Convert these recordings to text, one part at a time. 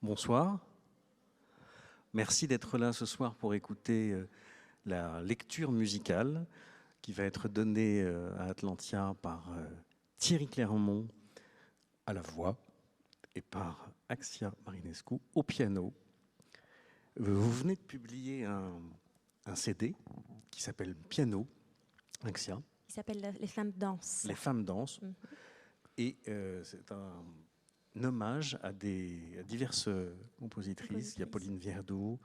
Bonsoir. Merci d'être là ce soir pour écouter la lecture musicale qui va être donnée à Atlantia par Thierry Clermont à la voix et par Axia Marinescu au piano. Vous venez de publier un CD qui s'appelle Piano, Axia. Il s'appelle Les Femmes dansent. Les Femmes dansent. Et c'est un hommage à diverses compositrices. Il y a Pauline Viardot,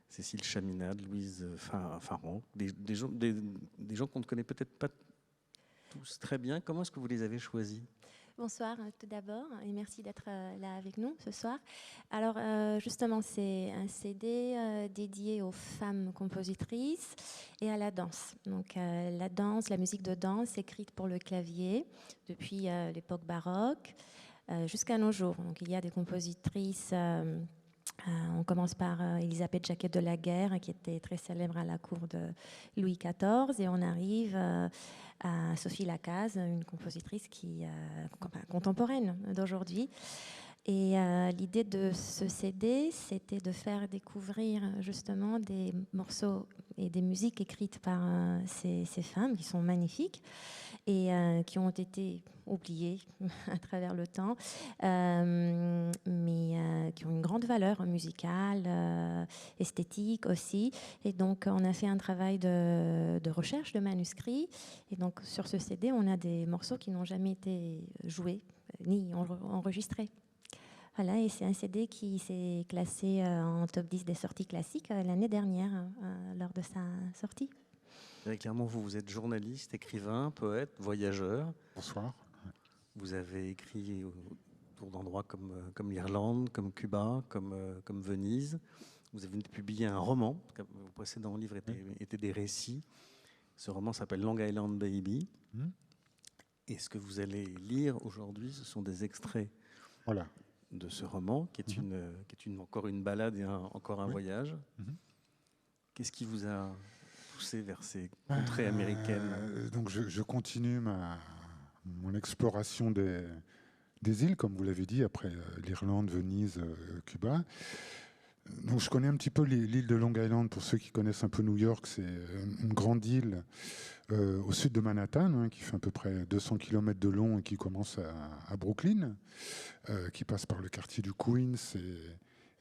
Cécile Chaminade, Louise Farran, des gens qu'on ne connaît peut-être pas tous très bien. Comment est-ce que vous les avez choisis ? Bonsoir tout d'abord et merci d'être là avec nous ce soir. Alors justement c'est un CD dédié aux femmes compositrices et à la danse. Donc la danse, la musique de danse écrite pour le clavier depuis l'époque baroque jusqu'à nos jours. Donc il y a des compositrices. On commence par Elisabeth Jacquet de la Guerre, qui était très célèbre à la cour de Louis XIV, et on arrive à Sophie Lacaze, une compositrice contemporaine d'aujourd'hui. Et l'idée de ce CD, c'était de faire découvrir justement des morceaux et des musiques écrites par ces femmes qui sont magnifiques et qui ont été oubliées à travers le temps, mais qui ont une grande valeur musicale, esthétique aussi. Et donc, on a fait un travail de recherche de manuscrits. Et donc, sur ce CD, on a des morceaux qui n'ont jamais été joués ni enregistrés. Voilà, et c'est un CD qui s'est classé en top 10 des sorties classiques l'année dernière, lors de sa sortie. Très clairement, vous êtes journaliste, écrivain, poète, voyageur. Bonsoir. Vous avez écrit autour d'endroits comme l'Irlande, comme Cuba, comme Venise. Vous avez publié un roman. Vos précédents livres étaient des récits. Ce roman s'appelle Long Island Baby. Et ce que vous allez lire aujourd'hui, ce sont des extraits de ce roman, qui est encore une balade et encore un voyage. Qu'est-ce qui vous a poussé vers ces contrées américaines ? Donc je continue mon exploration des îles, comme vous l'avez dit, après l'Irlande, Venise, Cuba. Donc je connais un petit peu l'île de Long Island. Pour ceux qui connaissent un peu New York, c'est une grande île au sud de Manhattan, qui fait à peu près 200 km de long et qui commence à Brooklyn, qui passe par le quartier du Queens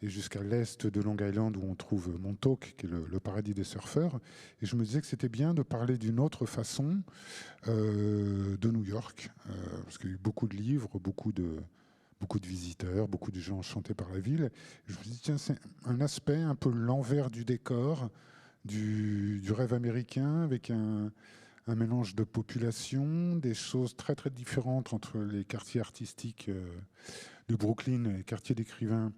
et jusqu'à l'est de Long Island où on trouve Montauk, qui est le paradis des surfeurs. Et je me disais que c'était bien de parler d'une autre façon de New York, parce qu'il y a eu beaucoup de livres, beaucoup de visiteurs, beaucoup de gens enchantés par la ville. Et je me suis dit, tiens, c'est un aspect un peu l'envers du décor du rêve américain, avec un mélange de population, des choses très très différentes entre les quartiers artistiques de Brooklyn et les quartiers d'écrivains,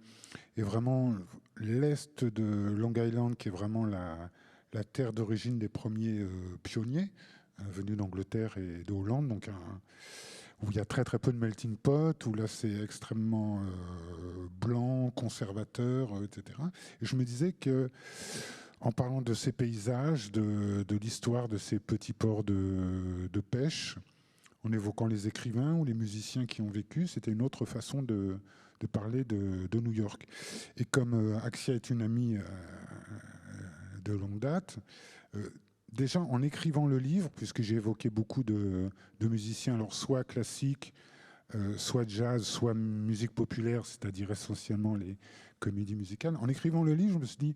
et vraiment l'est de Long Island, qui est vraiment la terre d'origine des premiers pionniers venus d'Angleterre et de Hollande, donc où il y a très très peu de melting pot, où là c'est extrêmement blanc, conservateur, etc. Et je me disais que, en parlant de ces paysages, de l'histoire de ces petits ports de pêche, en évoquant les écrivains ou les musiciens qui ont vécu, c'était une autre façon de parler de New York. Et comme Axia est une amie de longue date, déjà en écrivant le livre, puisque j'ai évoqué beaucoup de musiciens, alors soit classiques, soit jazz, soit musique populaire, c'est-à-dire essentiellement les comédies musicales, en écrivant le livre, je me suis dit,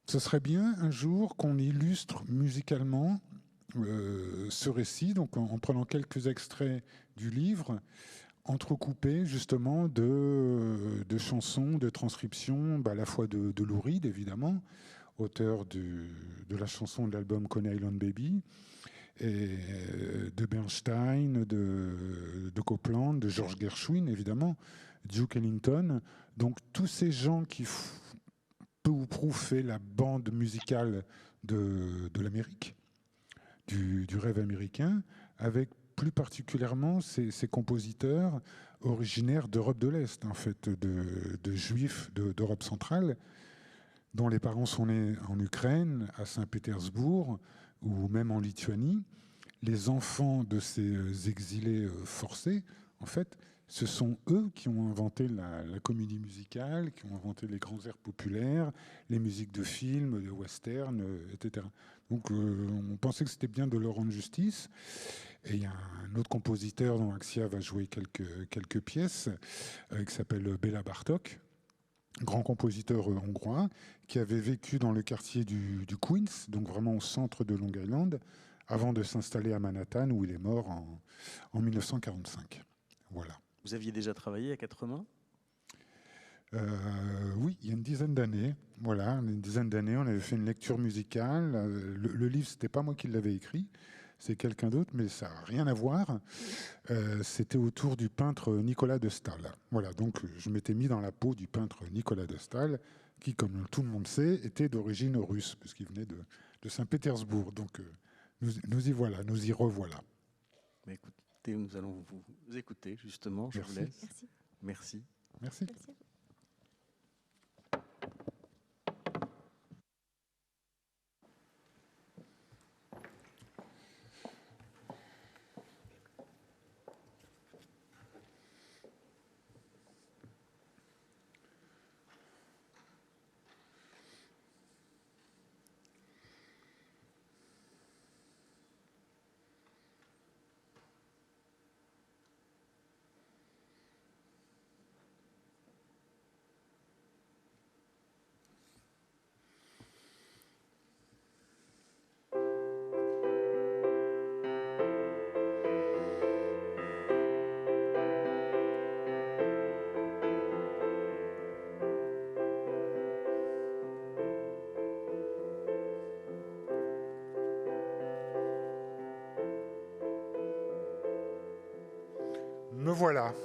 ce serait bien un jour qu'on illustre musicalement ce récit, donc en prenant quelques extraits du livre, entrecoupés justement de chansons, de transcriptions, à la fois de Lou Reed, évidemment, auteur de la chanson de l'album Coney Island Baby, et de Bernstein, de Copland, de George Gershwin, évidemment, Duke Ellington. Donc tous ces gens qui peu ou prou fait la bande musicale de l'Amérique, du rêve américain, avec plus particulièrement ces compositeurs originaires d'Europe de l'Est, en fait, de juifs d'Europe centrale, dont les parents sont nés en Ukraine, à Saint-Pétersbourg, ou même en Lituanie. Les enfants de ces exilés forcés, en fait, Ce sont eux qui ont inventé la comédie musicale, qui ont inventé les grands airs populaires, les musiques de films, de western, etc. Donc on pensait que c'était bien de leur rendre justice. Et il y a un autre compositeur dont Axia va jouer quelques pièces, qui s'appelle Béla Bartók, grand compositeur hongrois, qui avait vécu dans le quartier du Queens, donc vraiment au centre de Long Island, avant de s'installer à Manhattan, où il est mort en 1945. Voilà. Vous aviez déjà travaillé à quatre mains? Oui, il y a une dizaine d'années. Voilà, une dizaine d'années, on avait fait une lecture musicale. Le livre, c'était pas moi qui l'avais écrit, c'est quelqu'un d'autre, mais ça n'a rien à voir. C'était autour du peintre Nicolas de Staël. Voilà, donc je m'étais mis dans la peau du peintre Nicolas de Staël, qui, comme tout le monde sait, était d'origine russe, puisqu'il venait de Saint-Pétersbourg. Donc nous y voilà, nous y revoilà. Mais écoutez, nous allons vous écouter, justement. Je Merci. vous laisse. Merci. Merci. Merci. Merci. Me voilà,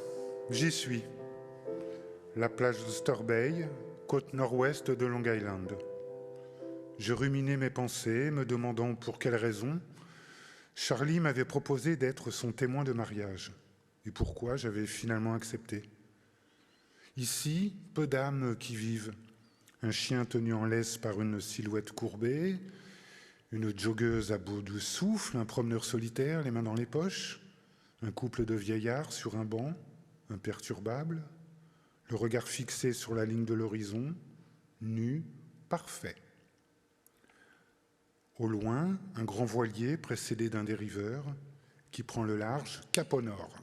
j'y suis. La plage d'Oster Bay, côte nord-ouest de Long Island. Je ruminais mes pensées, me demandant pour quelle raison Charlie m'avait proposé d'être son témoin de mariage, et pourquoi j'avais finalement accepté. Ici, peu d'âmes qui vivent. Un chien tenu en laisse par une silhouette courbée, une joggeuse à bout de souffle, un promeneur solitaire, les mains dans les poches, un couple de vieillards sur un banc, imperturbable, le regard fixé sur la ligne de l'horizon, nu, parfait. Au loin, un grand voilier précédé d'un dériveur qui prend le large, cap au nord.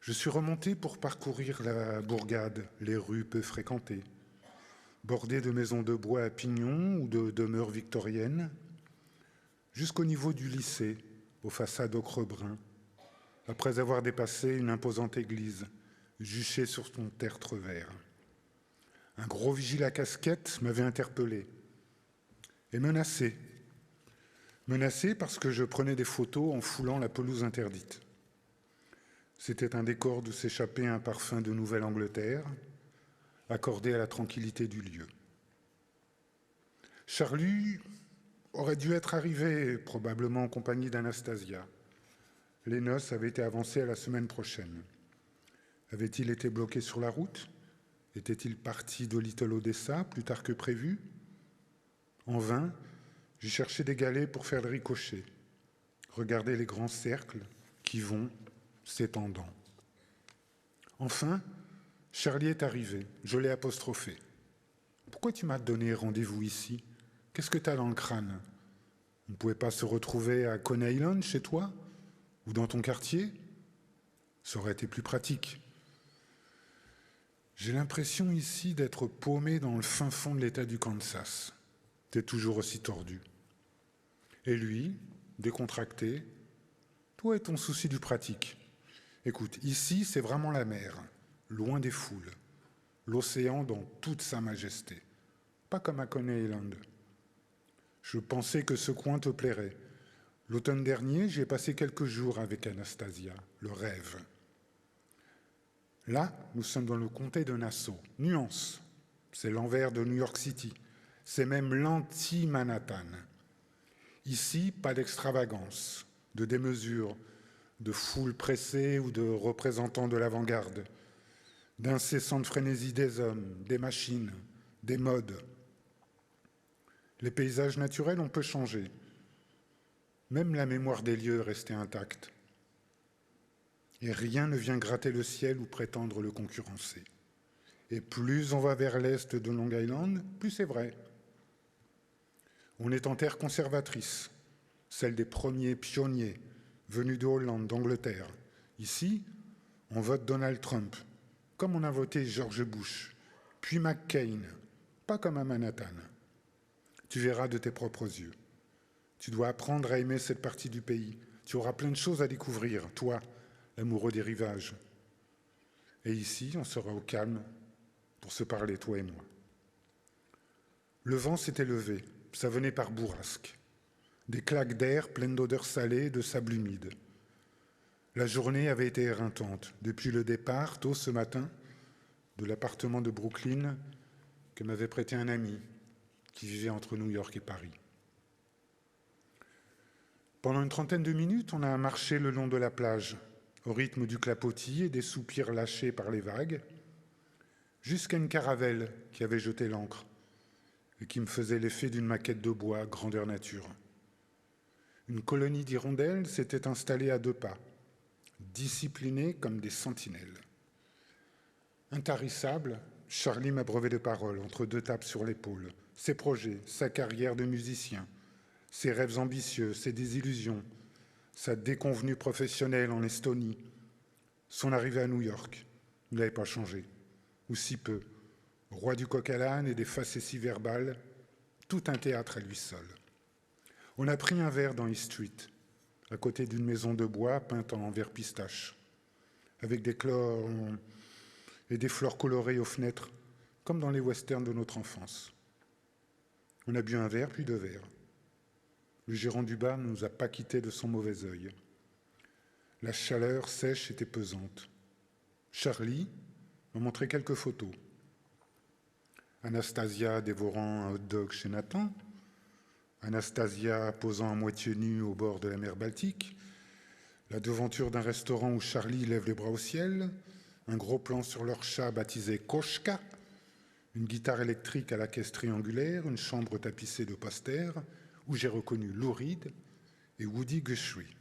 Je suis remonté pour parcourir la bourgade, les rues peu fréquentées, bordées de maisons de bois à pignons ou de demeures victoriennes, jusqu'au niveau du lycée, aux façades ocre brun, après avoir dépassé une imposante église, juchée sur son tertre vert. Un gros vigile à casquette m'avait interpellé et menacé. Menacé parce que je prenais des photos en foulant la pelouse interdite. C'était un décor d'où s'échappait un parfum de Nouvelle-Angleterre, accordé à la tranquillité du lieu. Charlie aurait dû être arrivé, probablement en compagnie d'Anastasia. Les noces avaient été avancées à la semaine prochaine. Avait-il été bloqué sur la route? Était-il parti de Little Odessa plus tard que prévu? En vain, j'ai cherché des galets pour faire le ricochet. Regardez les grands cercles qui vont s'étendant. Enfin, Charlie est arrivé. Je l'ai apostrophé. Pourquoi tu m'as donné rendez-vous ici? Qu'est-ce que tu as dans le crâne? On ne pouvait pas se retrouver à Coney Island, chez toi? Ou dans ton quartier? Ça aurait été plus pratique. J'ai l'impression ici d'être paumé dans le fin fond de l'État du Kansas. T'es toujours aussi tordu. Et lui, décontracté, toi et ton souci du pratique. Écoute, ici, c'est vraiment la mer, loin des foules, l'océan dans toute sa majesté. Pas comme à Coney Island. Je pensais que ce coin te plairait. L'automne dernier, j'y ai passé quelques jours avec Anastasia, le rêve. Là, nous sommes dans le comté de Nassau. Nuance, c'est l'envers de New York City. C'est même l'anti-Manhattan. Ici, pas d'extravagance, de démesure, de foule pressée ou de représentants de l'avant-garde, d'incessante frénésie des hommes, des machines, des modes. Les paysages naturels ont peu changé. Même la mémoire des lieux restait intacte. et rien ne vient gratter le ciel ou prétendre le concurrencer. Et plus on va vers l'est de Long Island, plus c'est vrai. On est en terre conservatrice, celle des premiers pionniers venus de Hollande, d'Angleterre. Ici, on vote Donald Trump, comme on a voté George Bush, puis McCain, pas comme à Manhattan. Tu verras de tes propres yeux. Tu dois apprendre à aimer cette partie du pays. Tu auras plein de choses à découvrir, toi, l'amoureux des rivages. Et ici, on sera au calme pour se parler, toi et moi. Le vent s'était levé, ça venait par bourrasque. Des claques d'air pleines d'odeurs salées et de sable humide. La journée avait été éreintante, depuis le départ, tôt ce matin, de l'appartement de Brooklyn que m'avait prêté un ami qui vivait entre New York et Paris. Pendant une trentaine de minutes, on a marché le long de la plage, au rythme du clapotis et des soupirs lâchés par les vagues, jusqu'à une caravelle qui avait jeté l'ancre et qui me faisait l'effet d'une maquette de bois grandeur nature. Une colonie d'hirondelles s'était installée à 2 pas, disciplinée comme des sentinelles. Intarissable, Charlie m'abreuvait de paroles entre 2 tapes sur l'épaule, ses projets, sa carrière de musicien, ses rêves ambitieux, ses désillusions, sa déconvenue professionnelle en Estonie, son arrivée à New York. Il n'avait pas changé, ou si peu. Roi du coq à l'âne et des facéties verbales, tout un théâtre à lui seul. On a pris un verre dans East Street, à côté d'une maison de bois peinte en vert pistache, avec des chlores et des fleurs colorées aux fenêtres, comme dans les westerns de notre enfance. On a bu un verre, puis 2 verres. Le gérant du bar ne nous a pas quittés de son mauvais œil. La chaleur sèche était pesante. Charlie m'a montré quelques photos. Anastasia dévorant un hot-dog chez Nathan, Anastasia posant à moitié nue au bord de la mer Baltique, la devanture d'un restaurant où Charlie lève les bras au ciel, un gros plan sur leur chat baptisé Koshka, une guitare électrique à la caisse triangulaire, une chambre tapissée de posters, où j'ai reconnu Lou Reed et Woody Guthrie.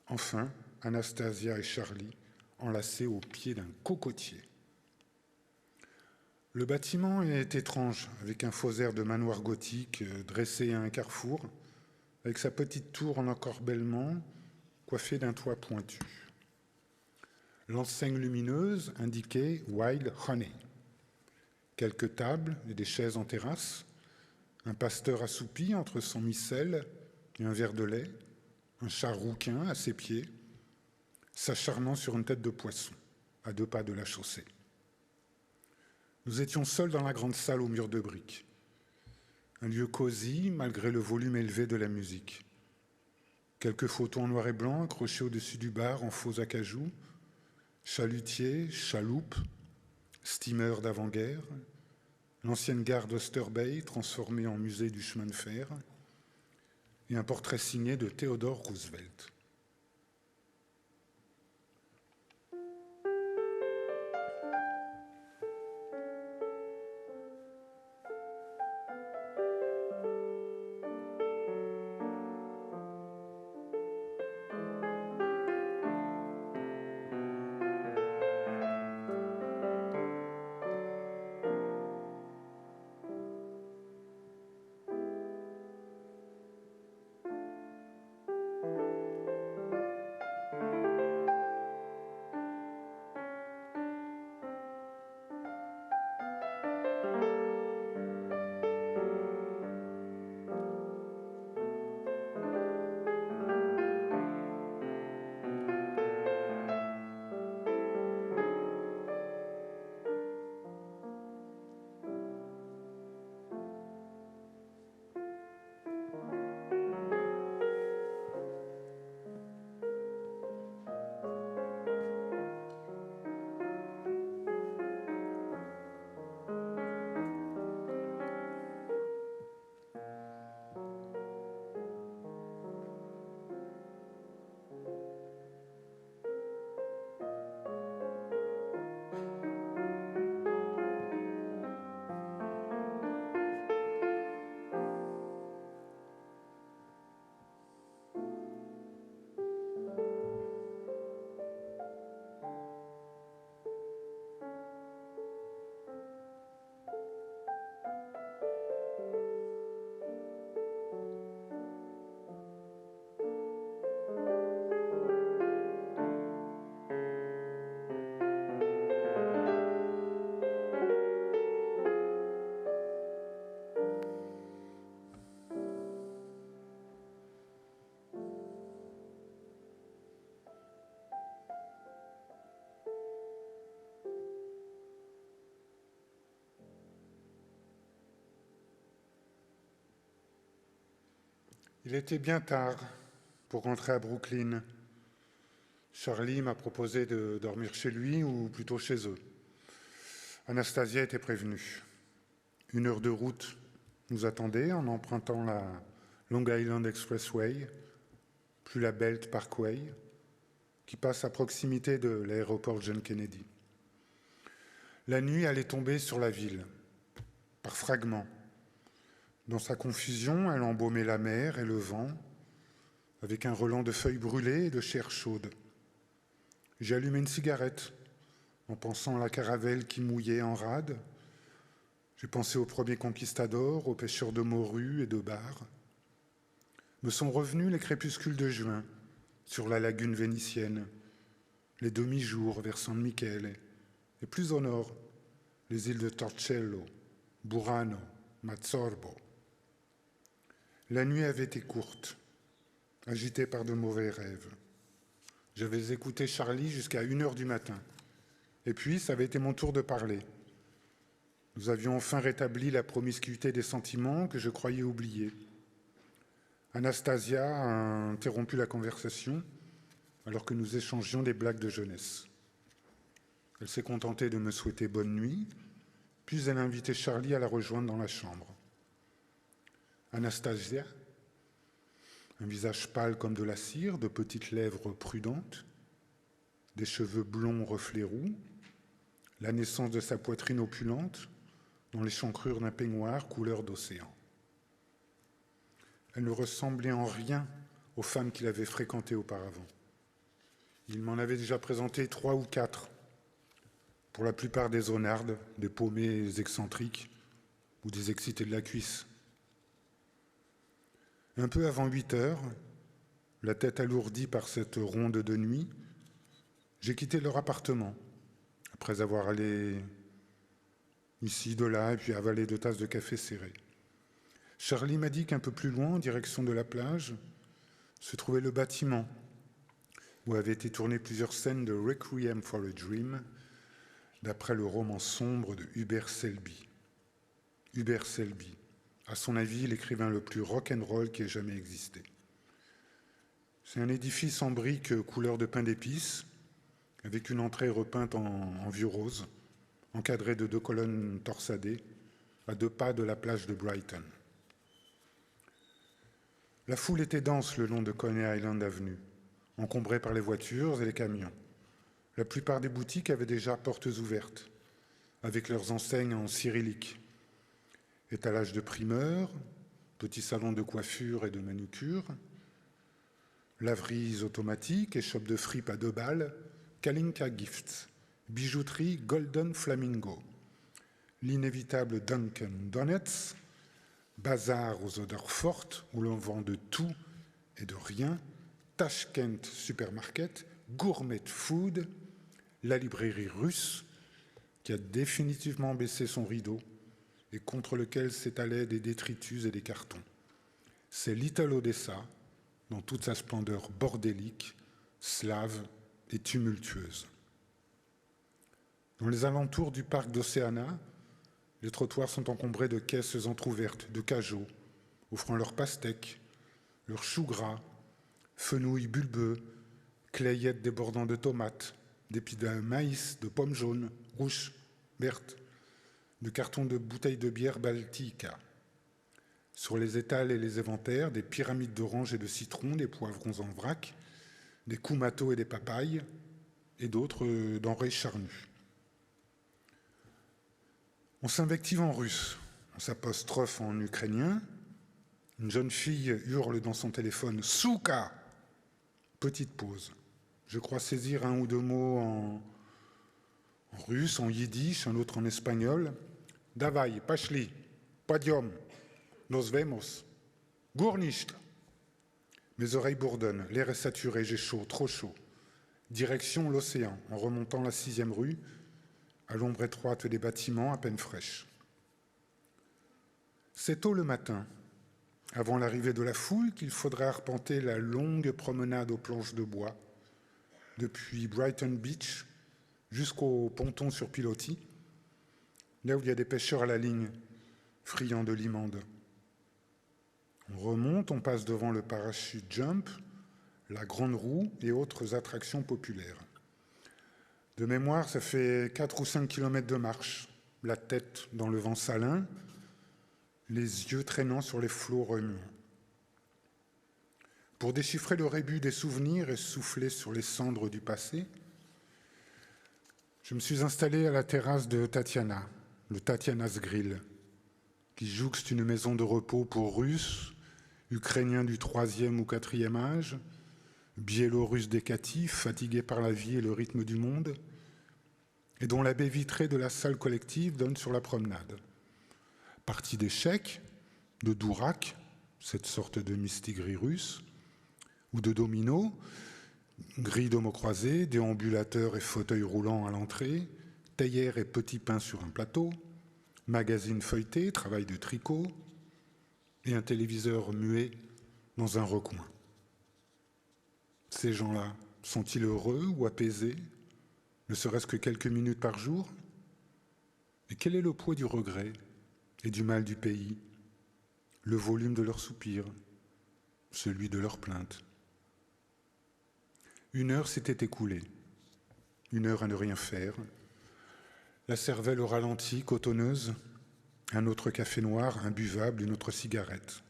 Enfin, Anastasia et Charlie enlacés au pied d'un cocotier. Le bâtiment est étrange, avec un faux air de manoir gothique dressé à un carrefour, avec sa petite tour en encorbellement, coiffée d'un toit pointu. L'enseigne lumineuse indiquait « Wild Honey ». Quelques tables et des chaises en terrasse, un pasteur assoupi entre son micelle et un verre de lait, un chat rouquin à ses pieds, s'acharnant sur une tête de poisson, à 2 pas de la chaussée. Nous étions seuls dans la grande salle aux murs de briques. Un lieu cosy, malgré le volume élevé de la musique. Quelques photos en noir et blanc accrochées au-dessus du bar en faux acajou, chalutiers, chaloupes, steamers d'avant-guerre, l'ancienne gare d'Osterbay transformée en musée du chemin de fer, et un portrait signé de Theodore Roosevelt. Il était bien tard pour rentrer à Brooklyn. Charlie m'a proposé de dormir chez lui ou plutôt chez eux. Anastasia était prévenue. 1 heure de route nous attendait en empruntant la Long Island Expressway, plus la Belt Parkway, qui passe à proximité de l'aéroport John Kennedy. La nuit allait tomber sur la ville, par fragments. Dans sa confusion, elle embaumait la mer et le vent, avec un relent de feuilles brûlées et de chair chaude. J'ai allumé une cigarette, en pensant à la caravelle qui mouillait en rade. J'ai pensé aux premiers conquistadors, aux pêcheurs de morues et de bars. Me sont revenus les crépuscules de juin, sur la lagune vénitienne, les demi-jours vers San Michele, et plus au nord, les îles de Torcello, Burano, Mazzorbo. La nuit avait été courte, agitée par de mauvais rêves. J'avais écouté Charlie jusqu'à 1 heure du matin. Et puis, ça avait été mon tour de parler. Nous avions enfin rétabli la promiscuité des sentiments que je croyais oubliés. Anastasia a interrompu la conversation alors que nous échangions des blagues de jeunesse. Elle s'est contentée de me souhaiter bonne nuit, puis elle a invité Charlie à la rejoindre dans la chambre. Anastasia, un visage pâle comme de la cire, de petites lèvres prudentes, des cheveux blonds reflets roux, la naissance de sa poitrine opulente dans l'échancrure d'un peignoir couleur d'océan. Elle ne ressemblait en rien aux femmes qu'il avait fréquentées auparavant. Il m'en avait déjà présenté 3 ou 4, pour la plupart des zonardes, des paumés excentriques ou des excités de la cuisse. Un peu avant 8 heures, la tête alourdie par cette ronde de nuit, j'ai quitté leur appartement, après avoir allé ici, de là, et puis avalé 2 tasses de café serrées. Charlie m'a dit qu'un peu plus loin, en direction de la plage, se trouvait le bâtiment où avaient été tournées plusieurs scènes de Requiem for a Dream, d'après le roman sombre de Hubert Selby. Hubert Selby, à son avis, l'écrivain le plus rock'n'roll qui ait jamais existé. C'est un édifice en briques couleur de pain d'épices, avec une entrée repeinte en vieux rose, encadrée de 2 colonnes torsadées, à 2 pas de la plage de Brighton. La foule était dense le long de Coney Island Avenue, encombrée par les voitures et les camions. La plupart des boutiques avaient déjà portes ouvertes, avec leurs enseignes en cyrillique. Étalage de primeurs, petits salons de coiffure et de manucure, laveries automatiques, échoppes de fripes à 2 balles, Kalinka Gifts, bijouterie Golden Flamingo, l'inévitable Dunkin' Donuts, bazar aux odeurs fortes où l'on vend de tout et de rien, Tashkent Supermarket, Gourmet Food, la librairie russe qui a définitivement baissé son rideau et contre lequel s'étalaient des détritus et des cartons. C'est Little Odessa, dans toute sa splendeur bordélique, slave et tumultueuse. Dans les alentours du parc d'Océana, les trottoirs sont encombrés de caisses entr'ouvertes, de cajots, offrant leurs pastèques, leurs choux gras, fenouils bulbeux, clayettes débordant de tomates, d'épis de maïs, de pommes jaunes, rouges, vertes, de cartons de bouteilles de bière Baltica. Sur les étals et les éventaires, des pyramides d'oranges et de citrons, des poivrons en vrac, des kumatos et des papayes, et d'autres denrées charnues. On s'invective en russe, on s'apostrophe en ukrainien. Une jeune fille hurle dans son téléphone « Souka !» Petite pause. Je crois saisir 1 ou 2 mots en russe, en yiddish, un autre en espagnol. « Davai, pashli, padium, nos vemos, gournisht !» Mes oreilles bourdonnent, l'air est saturé, j'ai chaud, trop chaud. Direction l'océan, en remontant la 6e rue, à l'ombre étroite des bâtiments à peine fraîches. C'est tôt le matin, avant l'arrivée de la foule, qu'il faudrait arpenter la longue promenade aux planches de bois, depuis Brighton Beach jusqu'au ponton sur pilotis, là où il y a des pêcheurs à la ligne, friands de limande. On remonte, on passe devant le parachute jump, la grande roue et autres attractions populaires. De mémoire, ça fait 4 ou 5 kilomètres de marche, la tête dans le vent salin, les yeux traînant sur les flots remuants. Pour déchiffrer le rébus des souvenirs et souffler sur les cendres du passé, je me suis installé à la terrasse de Tatiana, le Tatiana's Grill, qui jouxte une maison de repos pour Russes, Ukrainiens du 3e ou 4e âge, Biélorusses décatifs, fatigués par la vie et le rythme du monde, et dont la baie vitrée de la salle collective donne sur la promenade. Partie d'échecs, de dourak, cette sorte de mistigris russe, ou de dominos, grilles d'homo croisés, déambulateurs et fauteuils roulants à l'entrée, théières et petits pains sur un plateau, magazine feuilleté, travail de tricot, et un téléviseur muet dans un recoin. Ces gens-là, sont-ils heureux ou apaisés, ne serait-ce que quelques minutes par jour? Et quel est le poids du regret et du mal du pays, le volume de leurs soupirs, celui de leurs plaintes? 1 heure s'était écoulée, 1 heure à ne rien faire, la cervelle au ralenti, cotonneuse, un autre café noir, imbuvable, une autre cigarette.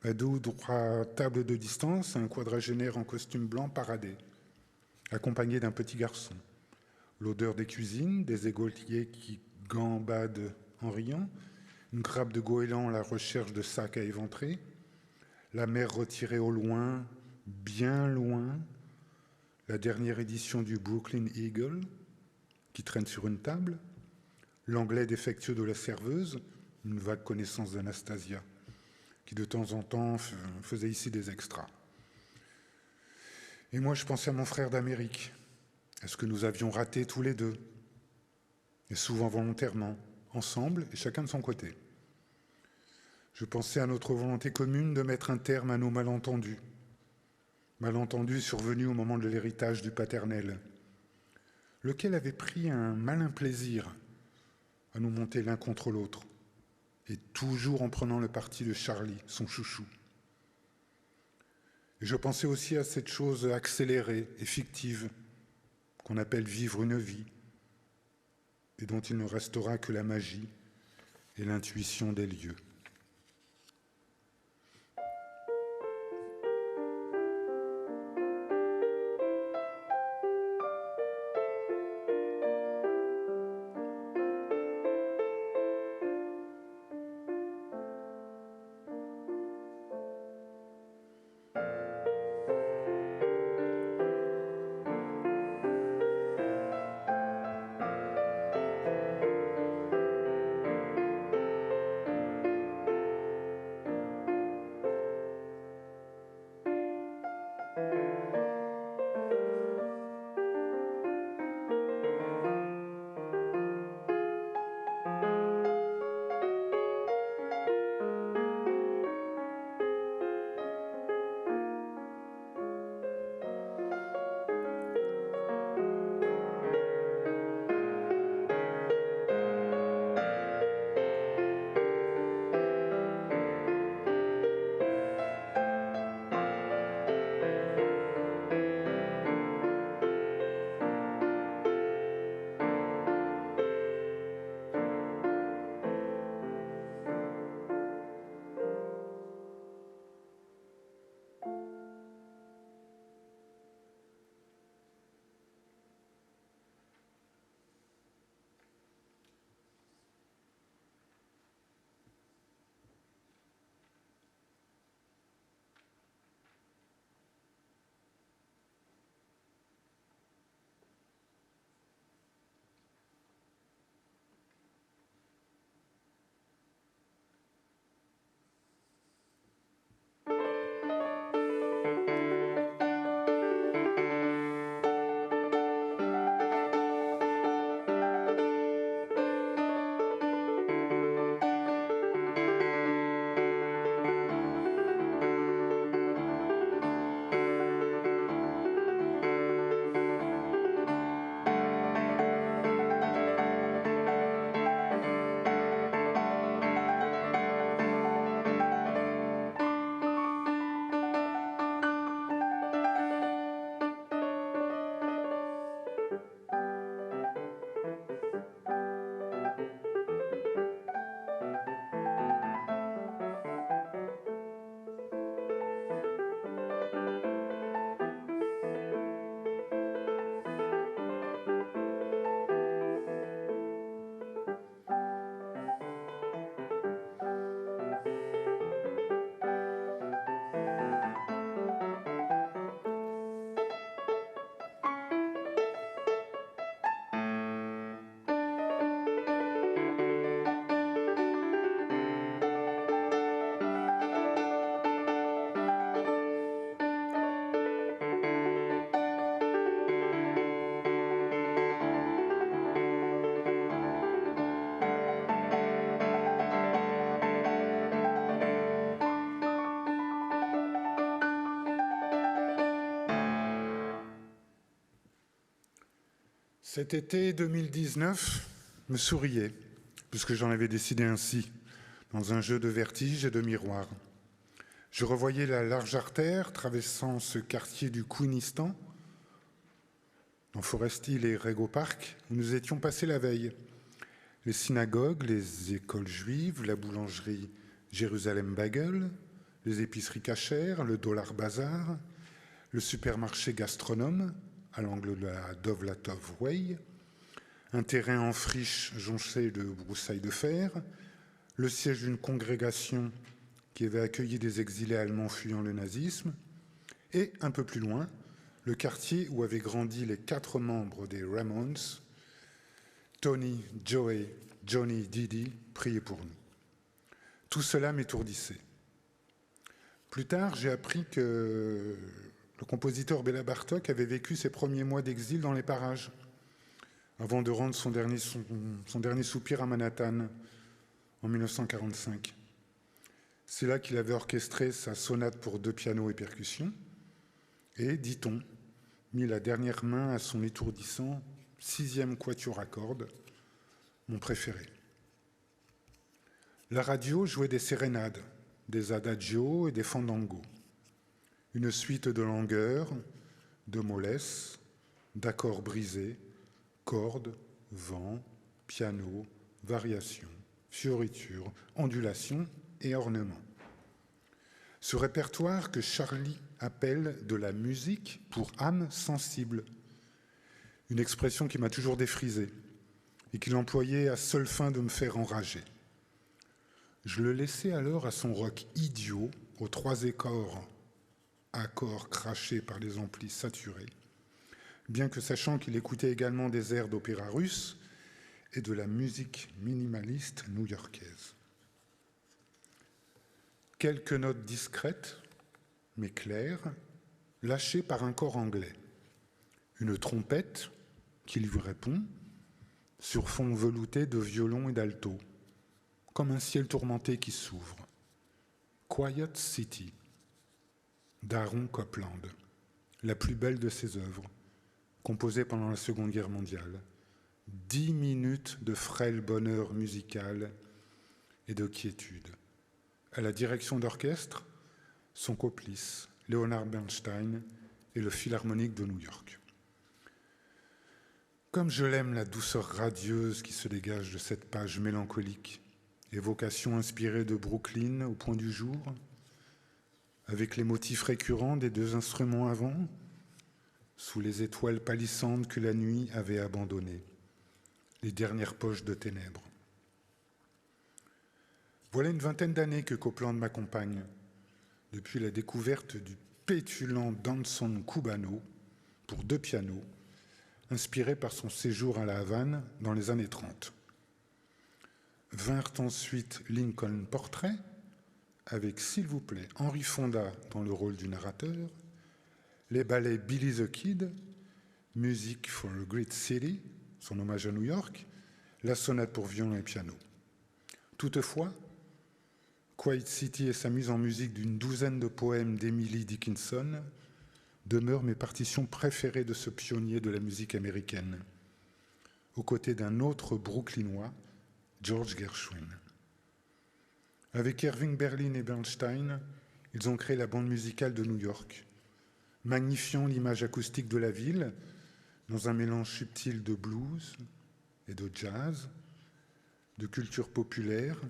À 2 ou 3 tables de distance, un quadragénaire en costume blanc paradait, accompagné d'un petit garçon. L'odeur des cuisines, des égauliers qui gambadent en riant, une grappe de goélands à la recherche de sacs à éventrer, la mer retirée au loin, bien loin, la dernière édition du Brooklyn Eagle qui traîne sur une table, l'anglais défectueux de la serveuse, une vague connaissance d'Anastasia, qui de temps en temps faisait ici des extras. Et moi, je pensais à mon frère d'Amérique, à ce que nous avions raté tous les deux, et souvent volontairement, ensemble et chacun de son côté. Je pensais à notre volonté commune de mettre un terme à nos malentendus, malentendus survenus au moment de l'héritage du paternel, lequel avait pris un malin plaisir à nous monter l'un contre l'autre, et toujours en prenant le parti de Charlie, son chouchou. Et je pensais aussi à cette chose accélérée et fictive qu'on appelle vivre une vie, et dont il ne restera que la magie et l'intuition des lieux. Cet été 2019 me souriait, puisque j'en avais décidé ainsi, dans un jeu de vertige et de miroir. Je revoyais la large artère traversant ce quartier du Queenistan, dans Forest Hill et Rego Park, où nous étions passés la veille. Les synagogues, les écoles juives, la boulangerie Jérusalem Bagel, les épiceries cachères, le Dollar Bazar, le supermarché Gastronome, à l'angle de la Dovlatov Way, un terrain en friche jonché de broussailles de fer, le siège d'une congrégation qui avait accueilli des exilés allemands fuyant le nazisme, et un peu plus loin, le quartier où avaient grandi les 4 membres des Ramones, Tony, Joey, Johnny, Didi, priez pour nous. Tout cela m'étourdissait. Plus tard, j'ai appris que le compositeur Béla Bartók avait vécu ses premiers mois d'exil dans les parages, avant de rendre son dernier soupir à Manhattan en 1945. C'est là qu'il avait orchestré sa sonate pour 2 pianos et percussions et, dit-on, mis la dernière main à son étourdissant 6e quatuor à cordes, mon préféré. La radio jouait des sérénades, des adagios et des fandangos, une suite de langueurs, de mollesses, d'accords brisés, cordes, vent, piano, variations, fioritures, ondulations et ornements. Ce répertoire que Charlie appelle de la musique pour âme sensible, une expression qui m'a toujours défrisé et qu'il employait à seule fin de me faire enrager. Je le laissais alors à son rock idiot, aux 3 accords crachés par les amplis saturés, bien que sachant qu'il écoutait également des airs d'opéra russe et de la musique minimaliste new-yorkaise. Quelques notes discrètes, mais claires, lâchées par un corps anglais. Une trompette qui lui répond, sur fond velouté de violon et d'alto, comme un ciel tourmenté qui s'ouvre. Quiet City, d'Aaron Copland, la plus belle de ses œuvres, composée pendant la Seconde Guerre mondiale. 10 minutes de frêle bonheur musical et de quiétude. À la direction d'orchestre, son complice, Leonard Bernstein, et le Philharmonique de New York. Comme je l'aime la douceur radieuse qui se dégage de cette page mélancolique, évocation inspirée de Brooklyn au point du jour, avec les motifs récurrents des 2 instruments avant, sous les étoiles palissantes que la nuit avait abandonnées, les dernières poches de ténèbres. Voilà une 20aine d'années que Copland m'accompagne, depuis la découverte du pétulant Danson Cubano pour 2 pianos, inspiré par son séjour à La Havane dans les années 30. Vinrent ensuite Lincoln Portrait, avec, s'il vous plaît, Henry Fonda dans le rôle du narrateur, les ballets Billy the Kid, Music for a Great City, son hommage à New York, la sonate pour violon et piano. Toutefois, Quiet City et sa mise en musique d'une 12aine de poèmes d'Emily Dickinson demeurent mes partitions préférées de ce pionnier de la musique américaine, aux côtés d'un autre brooklynois, George Gershwin. Avec Irving Berlin et Bernstein, ils ont créé la bande musicale de New York, magnifiant l'image acoustique de la ville dans un mélange subtil de blues et de jazz, de culture populaire,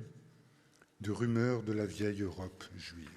de rumeurs de la vieille Europe juive.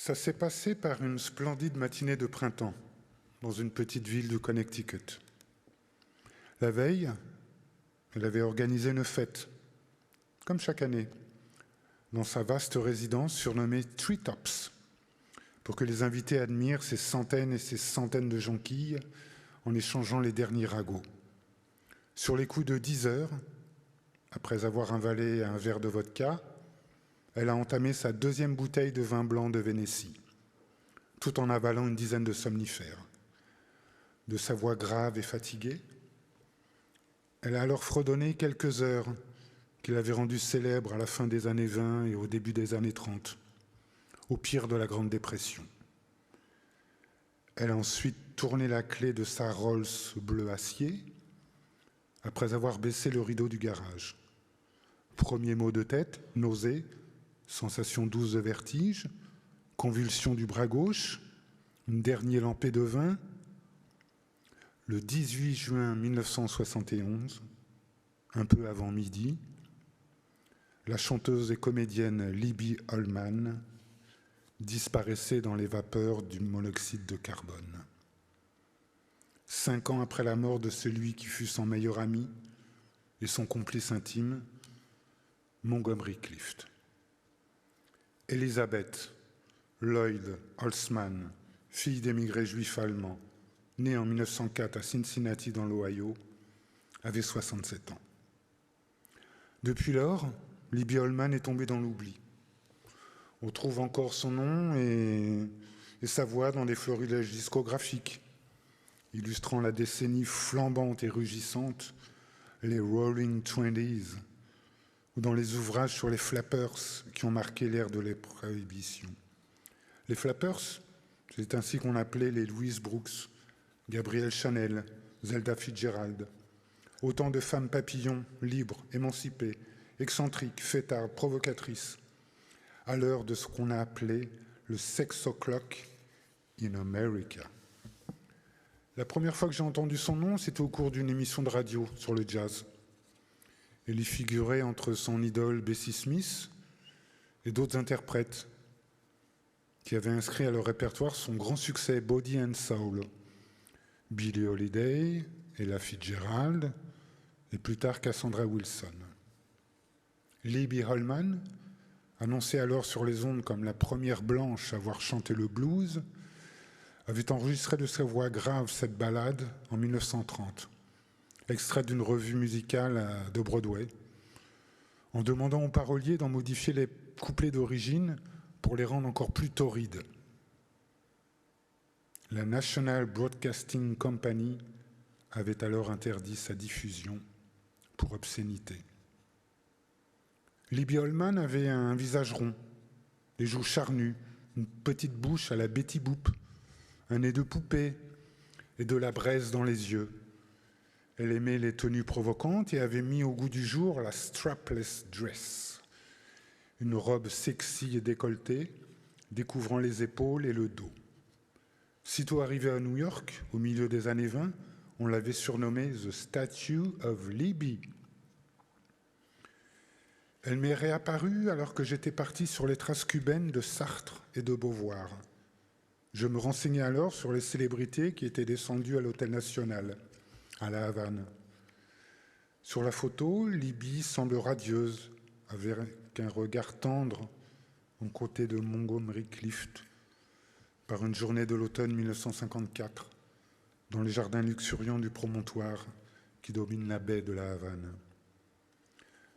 Ça s'est passé par une splendide matinée de printemps dans une petite ville du Connecticut. La veille, elle avait organisé une fête, comme chaque année, dans sa vaste résidence surnommée Treetops, pour que les invités admirent ces centaines et ces centaines de jonquilles en échangeant les derniers ragots. Sur les coups de 10 heures, après avoir avalé un verre de vodka, elle a entamé sa deuxième bouteille de vin blanc de Vénétie, tout en avalant une dizaine de somnifères. De sa voix grave et fatiguée, elle a alors fredonné quelques heures qu'il avait rendues célèbres à la fin des années 20 et au début des années 30, au pire de la Grande Dépression. Elle a ensuite tourné la clé de sa Rolls bleu acier, après avoir baissé le rideau du garage. Premier mot de tête, nausée, sensation douce de vertige, convulsion du bras gauche, un dernier lampé de vin. Le 18 juin 1971, un peu avant midi, la chanteuse et comédienne Libby Holman disparaissait dans les vapeurs du monoxyde de carbone. 5 ans après la mort de celui qui fut son meilleur ami et son complice intime, Montgomery Clift. Elizabeth Lloyd Holtzman, fille d'émigrés juifs allemands, née en 1904 à Cincinnati dans l'Ohio, avait 67 ans. Depuis lors, Libby Holman est tombée dans l'oubli. On trouve encore son nom et sa voix dans des florilèges discographiques, illustrant la décennie flambante et rugissante, les Roaring Twenties, ou dans les ouvrages sur les flappers qui ont marqué l'ère de la prohibition. Les flappers, c'est ainsi qu'on appelait les Louise Brooks, Gabrielle Chanel, Zelda Fitzgerald. Autant de femmes papillons, libres, émancipées, excentriques, fêtardes, provocatrices, à l'heure de ce qu'on a appelé le sex o'clock in America. La première fois que j'ai entendu son nom, c'était au cours d'une émission de radio sur le jazz. Elle y figurait entre son idole Bessie Smith et d'autres interprètes qui avaient inscrit à leur répertoire son grand succès Body and Soul, Billie Holiday, Ella Fitzgerald et plus tard Cassandra Wilson. Libby Holman, annoncée alors sur les ondes comme la première blanche à avoir chanté le blues, avait enregistré de sa voix grave cette ballade en 1930, extraite d'une revue musicale de Broadway, en demandant aux paroliers d'en modifier les couplets d'origine pour les rendre encore plus torrides. La National Broadcasting Company avait alors interdit sa diffusion pour obscénité. Libby Holman avait un visage rond, les joues charnues, une petite bouche à la Betty Boop, un nez de poupée et de la braise dans les yeux. Elle aimait les tenues provocantes et avait mis au goût du jour la strapless dress, une robe sexy et décolletée, découvrant les épaules et le dos. Sitôt arrivée à New York, au milieu des années 20, on l'avait surnommée « The Statue of Libby ». Elle m'est réapparue alors que j'étais parti sur les traces cubaines de Sartre et de Beauvoir. Je me renseignais alors sur les célébrités qui étaient descendues à l'Hôtel National, à La Havane. Sur la photo, Libby semble radieuse, avec un regard tendre, aux côtés de Montgomery Clift, par une journée de l'automne 1954, dans les jardins luxuriants du promontoire qui domine la baie de La Havane.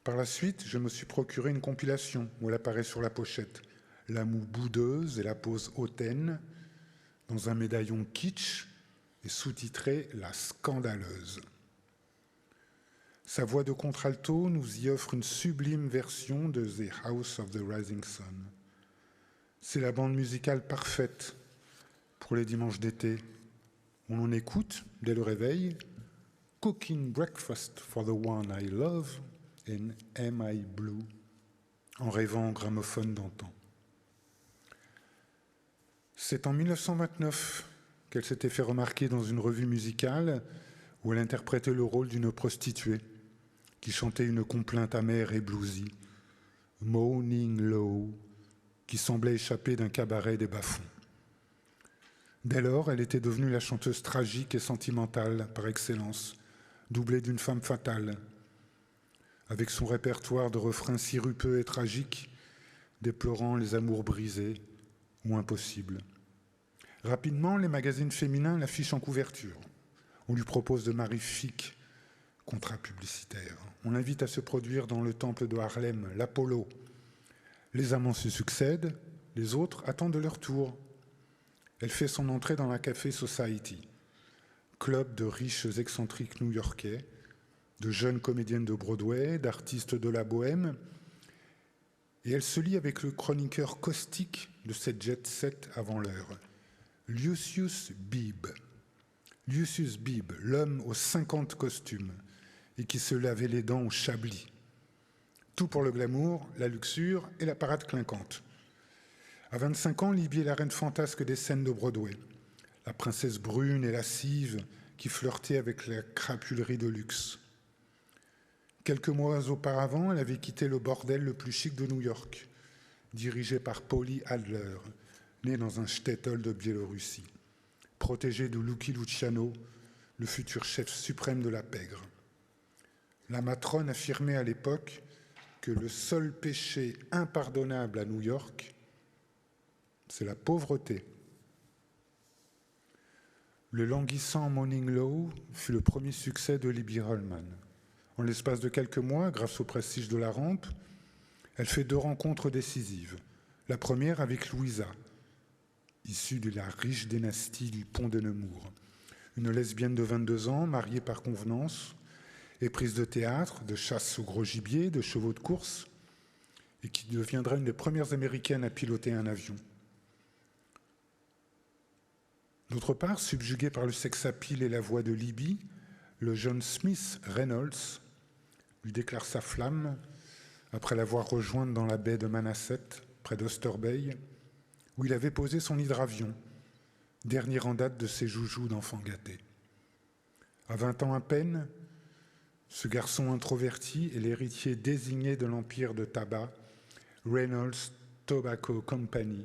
Par la suite, je me suis procuré une compilation où elle apparaît sur la pochette, la moue boudeuse et la pose hautaine, dans un médaillon kitsch et sous-titré « La scandaleuse ». Sa voix de contralto nous y offre une sublime version de The House of the Rising Sun. C'est la bande musicale parfaite pour les dimanches d'été. On en écoute dès le réveil « Cooking breakfast for the one I love » in Am I Blue, en rêvant au gramophone d'antan. C'est en 1929 qu'elle s'était fait remarquer dans une revue musicale où elle interprétait le rôle d'une prostituée qui chantait une complainte amère et bluesy, Moaning low, qui semblait échapper d'un cabaret des bas-fonds. Dès lors, elle était devenue la chanteuse tragique et sentimentale par excellence, doublée d'une femme fatale, avec son répertoire de refrains sirupeux et tragiques, déplorant les amours brisés ou impossibles. Rapidement, les magazines féminins l'affichent en couverture. On lui propose de magnifiques contrats publicitaires. On l'invite à se produire dans le temple de Harlem, l'Apollo. Les amants se succèdent, les autres attendent leur tour. Elle fait son entrée dans la Café Society, club de riches excentriques new-yorkais, de jeunes comédiennes de Broadway, d'artistes de la bohème, et elle se lie avec le chroniqueur caustique de cette jet-set avant l'heure, Lucius Beebe. Lucius Beebe, l'homme aux 50 costumes, et qui se lavait les dents au chablis. Tout pour le glamour, la luxure et la parade clinquante. À 25 ans, Libby est la reine fantasque des scènes de Broadway, la princesse brune et lascive qui flirtait avec la crapulerie de luxe. Quelques mois auparavant, elle avait quitté le bordel le plus chic de New York, dirigé par Polly Adler, née dans un shtetl de Biélorussie, protégée de Lucky Luciano, le futur chef suprême de la pègre. La matrone affirmait à l'époque que le seul péché impardonnable à New York, c'est la pauvreté. Le languissant Morning Glow fut le premier succès de Libby Holman. En l'espace de quelques mois, grâce au prestige de la rampe, elle fait 2 rencontres décisives. La première avec Louisa, issue de la riche dynastie du Pont de Nemours. Une lesbienne de 22 ans, mariée par convenance, éprise de théâtre, de chasse au gros gibier, de chevaux de course, et qui deviendra une des premières américaines à piloter un avion. D'autre part, subjugué par le sex-appeal et la voix de Libby, le jeune Smith Reynolds lui déclare sa flamme après l'avoir rejointe dans la baie de Manhasset, près d'Oster Bay, où il avait posé son hydravion, dernier en date de ses joujoux d'enfant gâté. À 20 ans à peine, ce garçon introverti est l'héritier désigné de l'empire de tabac Reynolds Tobacco Company,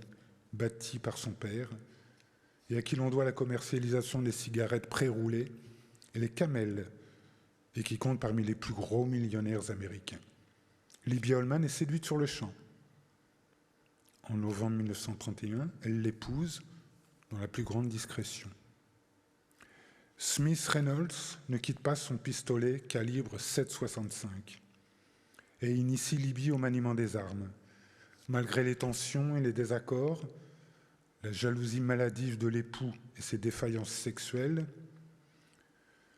bâti par son père, et à qui l'on doit la commercialisation des cigarettes pré-roulées et les Camel, et qui compte parmi les plus gros millionnaires américains. Libby Holman est séduite sur le champ. En novembre 1931, elle l'épouse dans la plus grande discrétion. Smith Reynolds ne quitte pas son pistolet calibre 7,65 et initie Libby au maniement des armes. Malgré les tensions et les désaccords, la jalousie maladive de l'époux et ses défaillances sexuelles,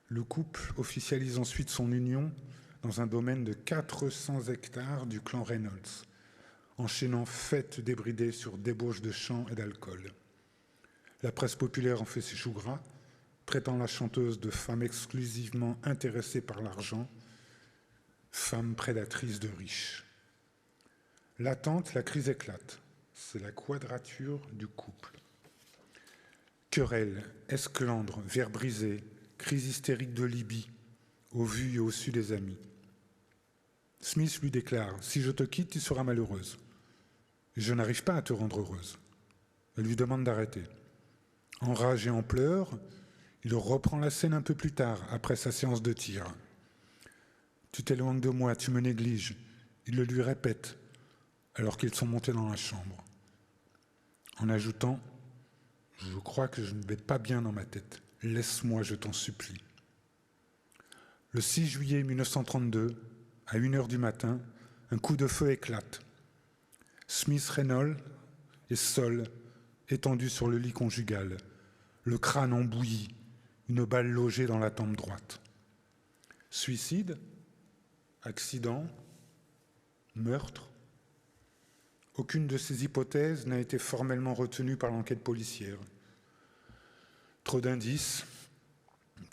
le couple officialise ensuite son union dans un domaine de 400 hectares du clan Reynolds, enchaînant fêtes débridées sur débauche de chants et d'alcool. La presse populaire en fait ses choux gras, traitant la chanteuse de femme exclusivement intéressée par l'argent, femme prédatrice de riches. L'attente, la crise éclate. C'est la quadrature du couple. Querelle, esclandre, verre brisé, crise hystérique de Libby, au vu et au su des amis. Smith lui déclare « Si je te quitte, tu seras malheureuse. Je n'arrive pas à te rendre heureuse. » Elle lui demande d'arrêter. Enragé en pleurs, il reprend la scène un peu plus tard, après sa séance de tir. « Tu t'éloignes de moi, tu me négliges. » Il le lui répète, alors qu'ils sont montés dans la chambre, en ajoutant « Je crois que je ne vais pas bien dans ma tête. Laisse-moi, je t'en supplie. » Le 6 juillet 1932, à 1h du matin, un coup de feu éclate. Smith Reynolds est seul, étendu sur le lit conjugal, le crâne embouilli, une balle logée dans la tempe droite. Suicide, accident, meurtre. Aucune de ces hypothèses n'a été formellement retenue par l'enquête policière. Trop d'indices,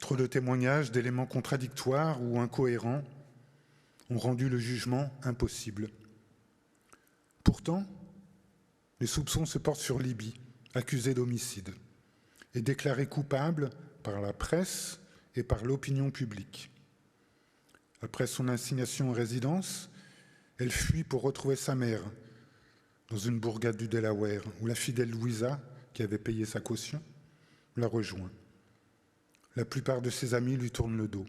trop de témoignages, d'éléments contradictoires ou incohérents ont rendu le jugement impossible. Pourtant, les soupçons se portent sur Libby, accusée d'homicide, et déclarée coupable par la presse et par l'opinion publique. Après son assignation en résidence, elle fuit pour retrouver sa mère, dans une bourgade du Delaware, où la fidèle Louisa, qui avait payé sa caution, la rejoint. La plupart de ses amis lui tournent le dos.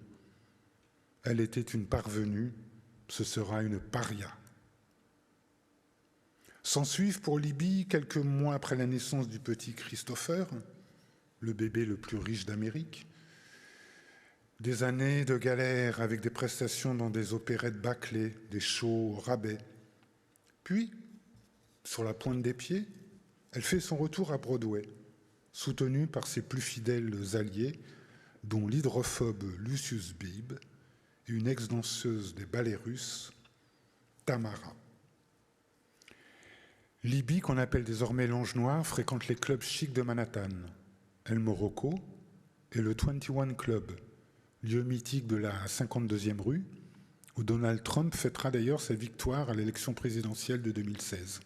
Elle était une parvenue, ce sera une paria. S'ensuivent pour Libby, quelques mois après la naissance du petit Christopher, le bébé le plus riche d'Amérique, des années de galère avec des prestations dans des opérettes bâclées, des shows au rabais. Puis, sur la pointe des pieds, elle fait son retour à Broadway, soutenue par ses plus fidèles alliés, dont l'hydrophobe Lucius Beebe et une ex-danseuse des ballets russes, Tamara. Libby, qu'on appelle désormais l'Ange Noir, fréquente les clubs chics de Manhattan, El Morocco et le 21 Club, lieu mythique de la 52e rue, où Donald Trump fêtera d'ailleurs sa victoire à l'élection présidentielle de 2016.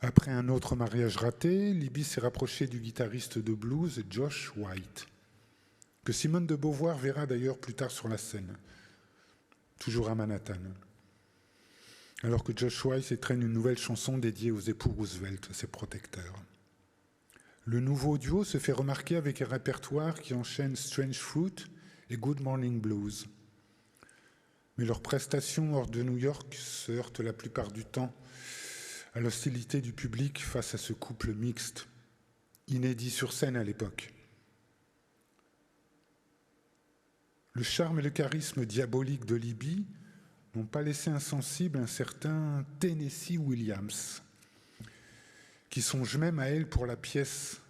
Après un autre mariage raté, Libby s'est rapprochée du guitariste de blues Josh White, que Simone de Beauvoir verra d'ailleurs plus tard sur la scène, toujours à Manhattan, alors que Josh White étrenne une nouvelle chanson dédiée aux époux Roosevelt, ses protecteurs. Le nouveau duo se fait remarquer avec un répertoire qui enchaîne Strange Fruit et Good Morning Blues. Mais leurs prestations hors de New York se heurtent la plupart du temps à l'hostilité du public face à ce couple mixte, inédit sur scène à l'époque. Le charme et le charisme diabolique de Libby n'ont pas laissé insensible un certain Tennessee Williams, qui songe même à elle pour la pièce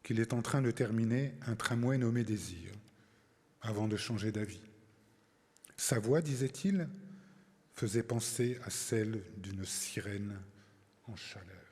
qu'il est en train de terminer, Un tramway nommé Désir, avant de changer d'avis. Sa voix, disait-il, faisait penser à celle d'une sirène en chaleur.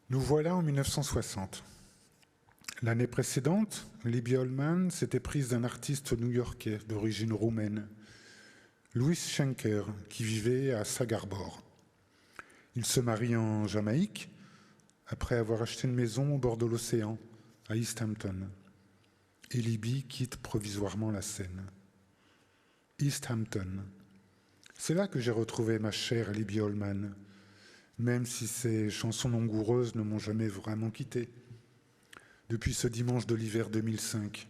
Nous voilà en 1960. L'année précédente, Libby Holman s'était prise d'un artiste new-yorkais d'origine roumaine, Louis Schenker, qui vivait à Sagarbor. Ils se marient en Jamaïque après avoir acheté une maison au bord de l'océan, à East Hampton. Et Libby quitte provisoirement la scène. East Hampton. C'est là que j'ai retrouvé ma chère Libby Holman, même si ces chansons langoureuses ne m'ont jamais vraiment quitté. Depuis ce dimanche de l'hiver 2005,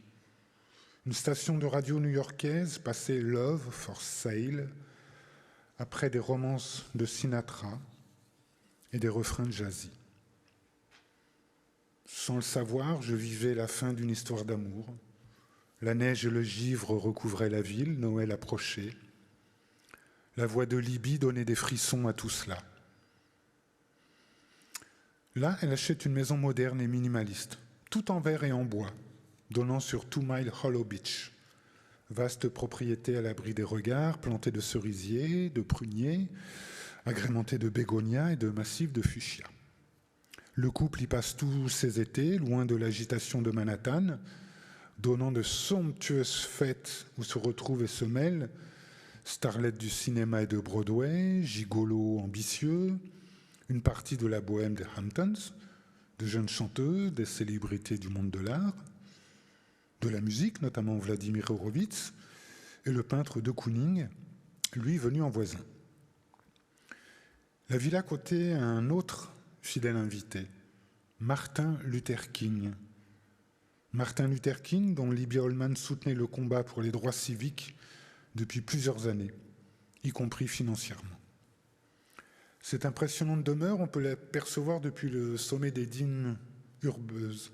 une station de radio new-yorkaise passait Love for Sale après des romances de Sinatra et des refrains jazzy. Sans le savoir, je vivais la fin d'une histoire d'amour. La neige et le givre recouvraient la ville, Noël approchait. La voix de Libby donnait des frissons à tout cela. Là, elle achète une maison moderne et minimaliste, tout en verre et en bois, donnant sur 2 Mile Hollow Beach. Vaste propriété à l'abri des regards, plantée de cerisiers, de pruniers, agrémentée de bégonias et de massifs de fuchsia. Le couple y passe tous ses étés, loin de l'agitation de Manhattan, donnant de somptueuses fêtes où se retrouvent et se mêlent starlettes du cinéma et de Broadway, gigolos ambitieux, une partie de la bohème des Hamptons, de jeunes chanteuses, des célébrités du monde de l'art, de la musique, notamment Vladimir Horowitz, et le peintre de Kooning, lui venu en voisin. La villa comptait un autre fidèle invité, Martin Luther King. Martin Luther King, dont Libby Holman soutenait le combat pour les droits civiques depuis plusieurs années, y compris financièrement. Cette impressionnante demeure, on peut la percevoir depuis le sommet des dunes herbeuses,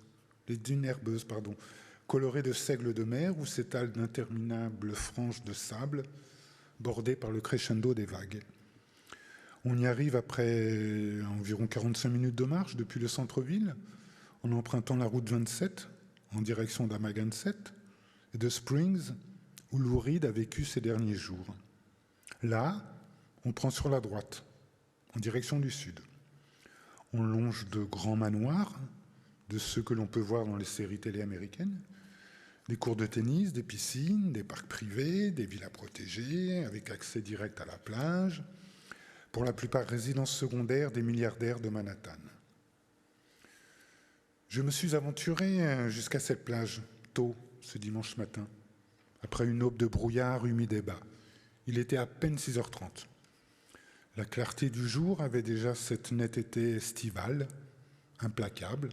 colorées de seigle de mer où s'étalent d'interminables franges de sable bordées par le crescendo des vagues. On y arrive après environ 45 minutes de marche depuis le centre-ville, en empruntant la route 27 en direction d'Amagansett et de Springs, où Lou Reed a vécu ses derniers jours. Là, on prend sur la droite, en direction du sud. On longe de grands manoirs, de ceux que l'on peut voir dans les séries télé américaines, des cours de tennis, des piscines, des parcs privés, des villas protégées, avec accès direct à la plage, pour la plupart résidences secondaires des milliardaires de Manhattan. Je me suis aventuré jusqu'à cette plage, tôt, ce dimanche matin, après une aube de brouillard humide et bas. Il était à peine 6h30. La clarté du jour avait déjà cette netteté estivale, implacable,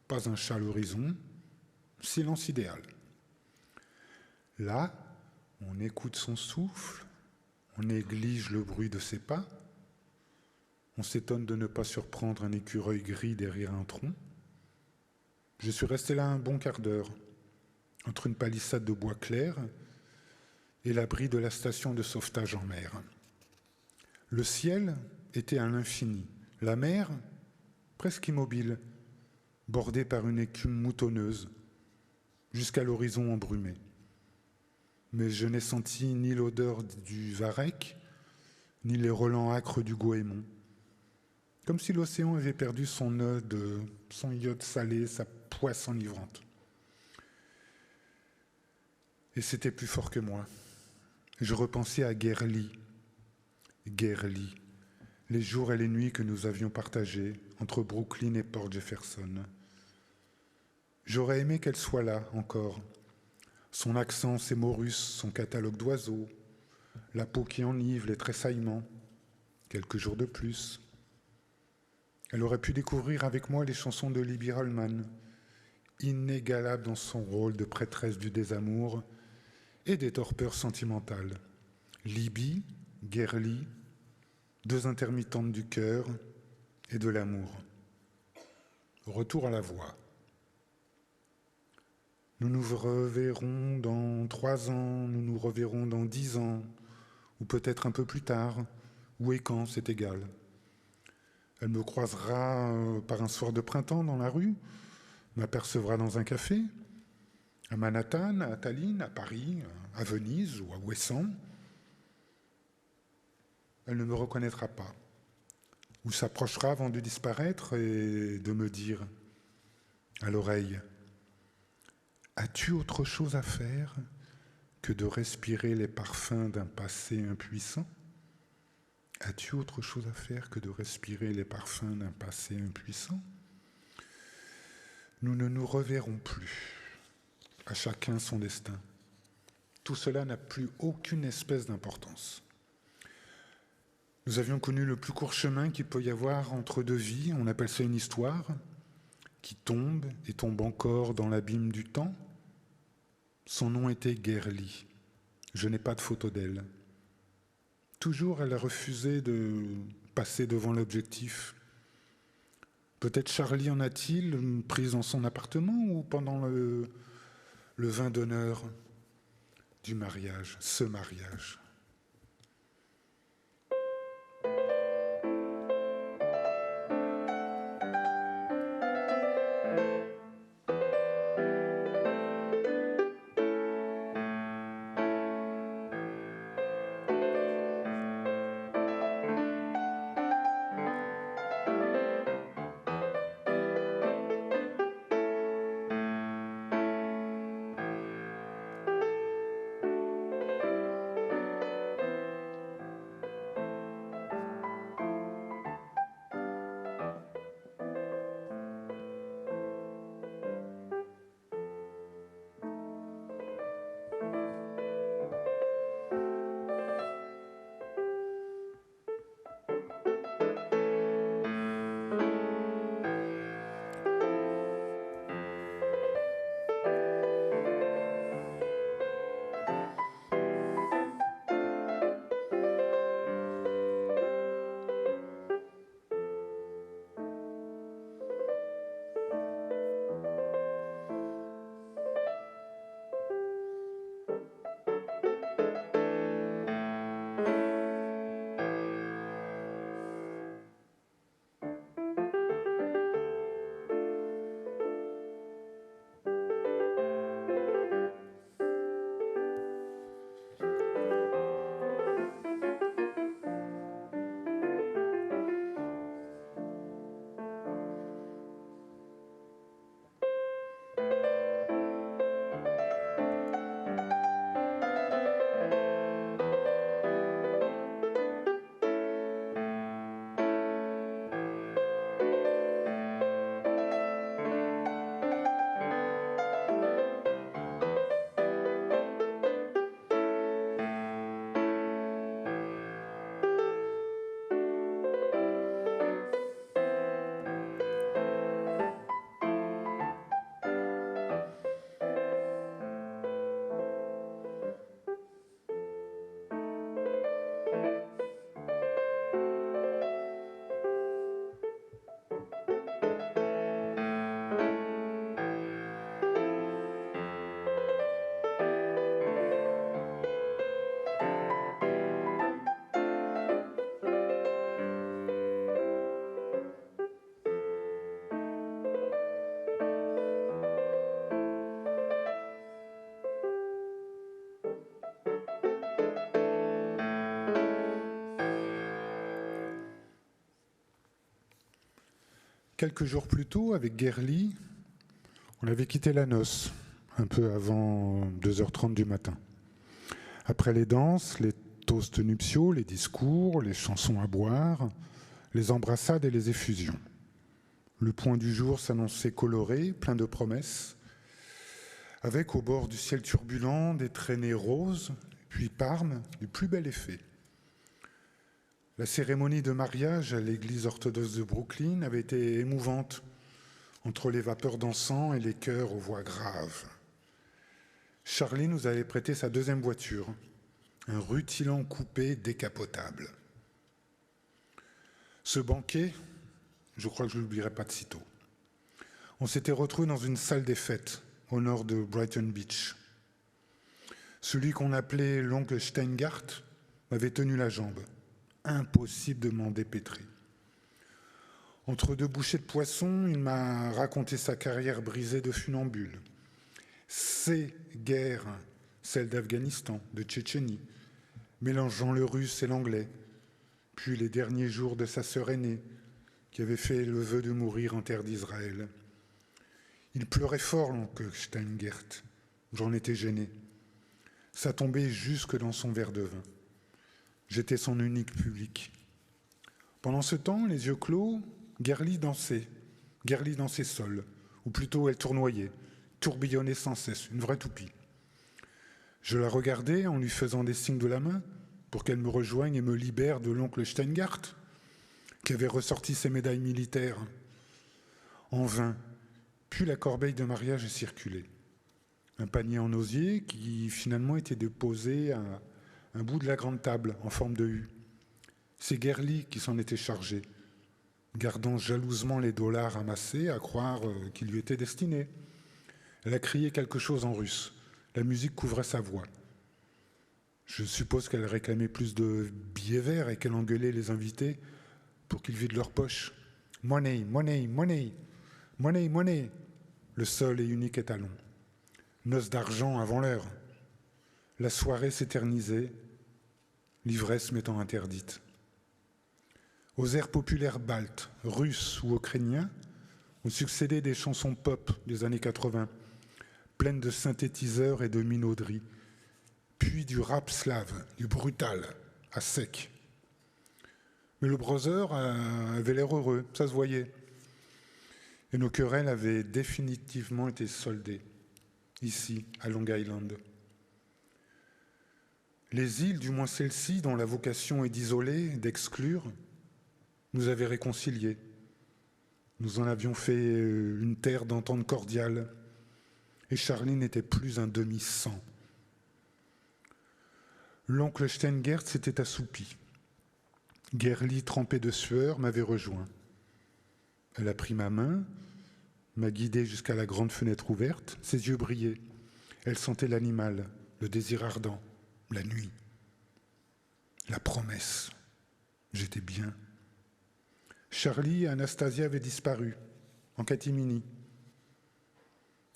pas un chat à l'horizon, silence idéal. Là, on écoute son souffle, on néglige le bruit de ses pas, on s'étonne de ne pas surprendre un écureuil gris derrière un tronc. Je suis resté là un bon quart d'heure, entre une palissade de bois clair et l'abri de la station de sauvetage en mer. Le ciel était à l'infini, la mer presque immobile, bordée par une écume moutonneuse, jusqu'à l'horizon embrumé. Mais je n'ai senti ni l'odeur du varech, ni les relents âcres du goémon. Comme si l'océan avait perdu son iode salé, sa poisse enivrante. Et c'était plus fort que moi. Je repensais à Gerli, les jours et les nuits que nous avions partagés entre Brooklyn et Port Jefferson. J'aurais aimé qu'elle soit là encore. Son accent, ses mots russes, son catalogue d'oiseaux, la peau qui enivre, les tressaillements. Quelques jours de plus. Elle aurait pu découvrir avec moi les chansons de Libby Holman, inégalable dans son rôle de prêtresse du désamour et des torpeurs sentimentales. Libby, Gerli, deux intermittentes du cœur et de l'amour. Retour à la voix. Nous nous reverrons dans 3 ans, nous nous reverrons dans 10 ans, ou peut-être un peu plus tard, où et quand, c'est égal. Elle me croisera par un soir de printemps dans la rue, m'apercevra dans un café, à Manhattan, à Tallinn, à Paris, à Venise ou à Ouessant. Elle ne me reconnaîtra pas, ou s'approchera avant de disparaître et de me dire à l'oreille: as-tu autre chose à faire que de respirer les parfums d'un passé impuissant ? As-tu autre chose à faire que de respirer les parfums d'un passé impuissant ? Nous ne nous reverrons plus. À chacun son destin. Tout cela n'a plus aucune espèce d'importance. Nous avions connu le plus court chemin qu'il peut y avoir entre deux vies. On appelle ça une histoire qui tombe et tombe encore dans l'abîme du temps. Son nom était Gerli. Je n'ai pas de photo d'elle. Toujours, elle a refusé de passer devant l'objectif. Peut-être Charlie en a-t-il prise dans son appartement ou pendant le vin d'honneur du mariage, ce mariage. Quelques jours plus tôt, avec Gerli, on avait quitté la noce, un peu avant 2h30 du matin. Après les danses, les toasts nuptiaux, les discours, les chansons à boire, les embrassades et les effusions. Le point du jour s'annonçait coloré, plein de promesses, avec au bord du ciel turbulent des traînées roses, puis Parme, du plus bel effet. La cérémonie de mariage à l'église orthodoxe de Brooklyn avait été émouvante, entre les vapeurs d'encens et les chœurs aux voix graves. Charlie nous avait prêté sa deuxième voiture, un rutilant coupé décapotable. Ce banquet, je crois que je ne l'oublierai pas de sitôt. On s'était retrouvés dans une salle des fêtes, au nord de Brighton Beach. Celui qu'on appelait l'oncle Steingart m'avait tenu la jambe. Impossible de m'en dépêtrer. Entre deux bouchées de poisson, il m'a raconté sa carrière brisée de funambule. Ses guerres, celles d'Afghanistan, de Tchétchénie, mélangeant le russe et l'anglais, puis les derniers jours de sa sœur aînée, qui avait fait le vœu de mourir en terre d'Israël. Il pleurait fort, l'oncle Steingart. J'en étais gêné. Ça tombait jusque dans son verre de vin. J'étais son unique public. Pendant ce temps, les yeux clos, Gerli dansait seule, ou plutôt elle tournoyait, tourbillonnait sans cesse, une vraie toupie. Je la regardais en lui faisant des signes de la main pour qu'elle me rejoigne et me libère de l'oncle Steingart, qui avait ressorti ses médailles militaires. En vain, puis la corbeille de mariage est circulée. Un panier en osier qui finalement était déposé à un bout de la grande table en forme de U. C'est Gerli qui s'en était chargé, gardant jalousement les dollars amassés à croire qu'ils lui étaient destinés. Elle a crié quelque chose en russe. La musique couvrait sa voix. Je suppose qu'elle réclamait plus de billets verts et qu'elle engueulait les invités pour qu'ils vident leurs poches. « Money, money, money, money, money !» Le seul et unique étalon. Noces d'argent avant l'heure. La soirée s'éternisait, l'ivresse m'étant interdite. Aux airs populaires baltes, russes ou ukrainiens, ont succédé des chansons pop des années 80, pleines de synthétiseurs et de minauderies, puis du rap slave, du brutal, à sec. Mais le brother avait l'air heureux, ça se voyait. Et nos querelles avaient définitivement été soldées, ici, à Long Island. Les îles, du moins celles-ci, dont la vocation est d'isoler, d'exclure, nous avaient réconciliés. Nous en avions fait une terre d'entente cordiale, et Charlie n'était plus un demi-sang. L'oncle Steingart s'était assoupi. Gerli, trempé de sueur, m'avait rejoint. Elle a pris ma main, m'a guidé jusqu'à la grande fenêtre ouverte. Ses yeux brillaient. Elle sentait l'animal, le désir ardent, la nuit, la promesse. J'étais bien. Charlie et Anastasia avaient disparu, en catimini.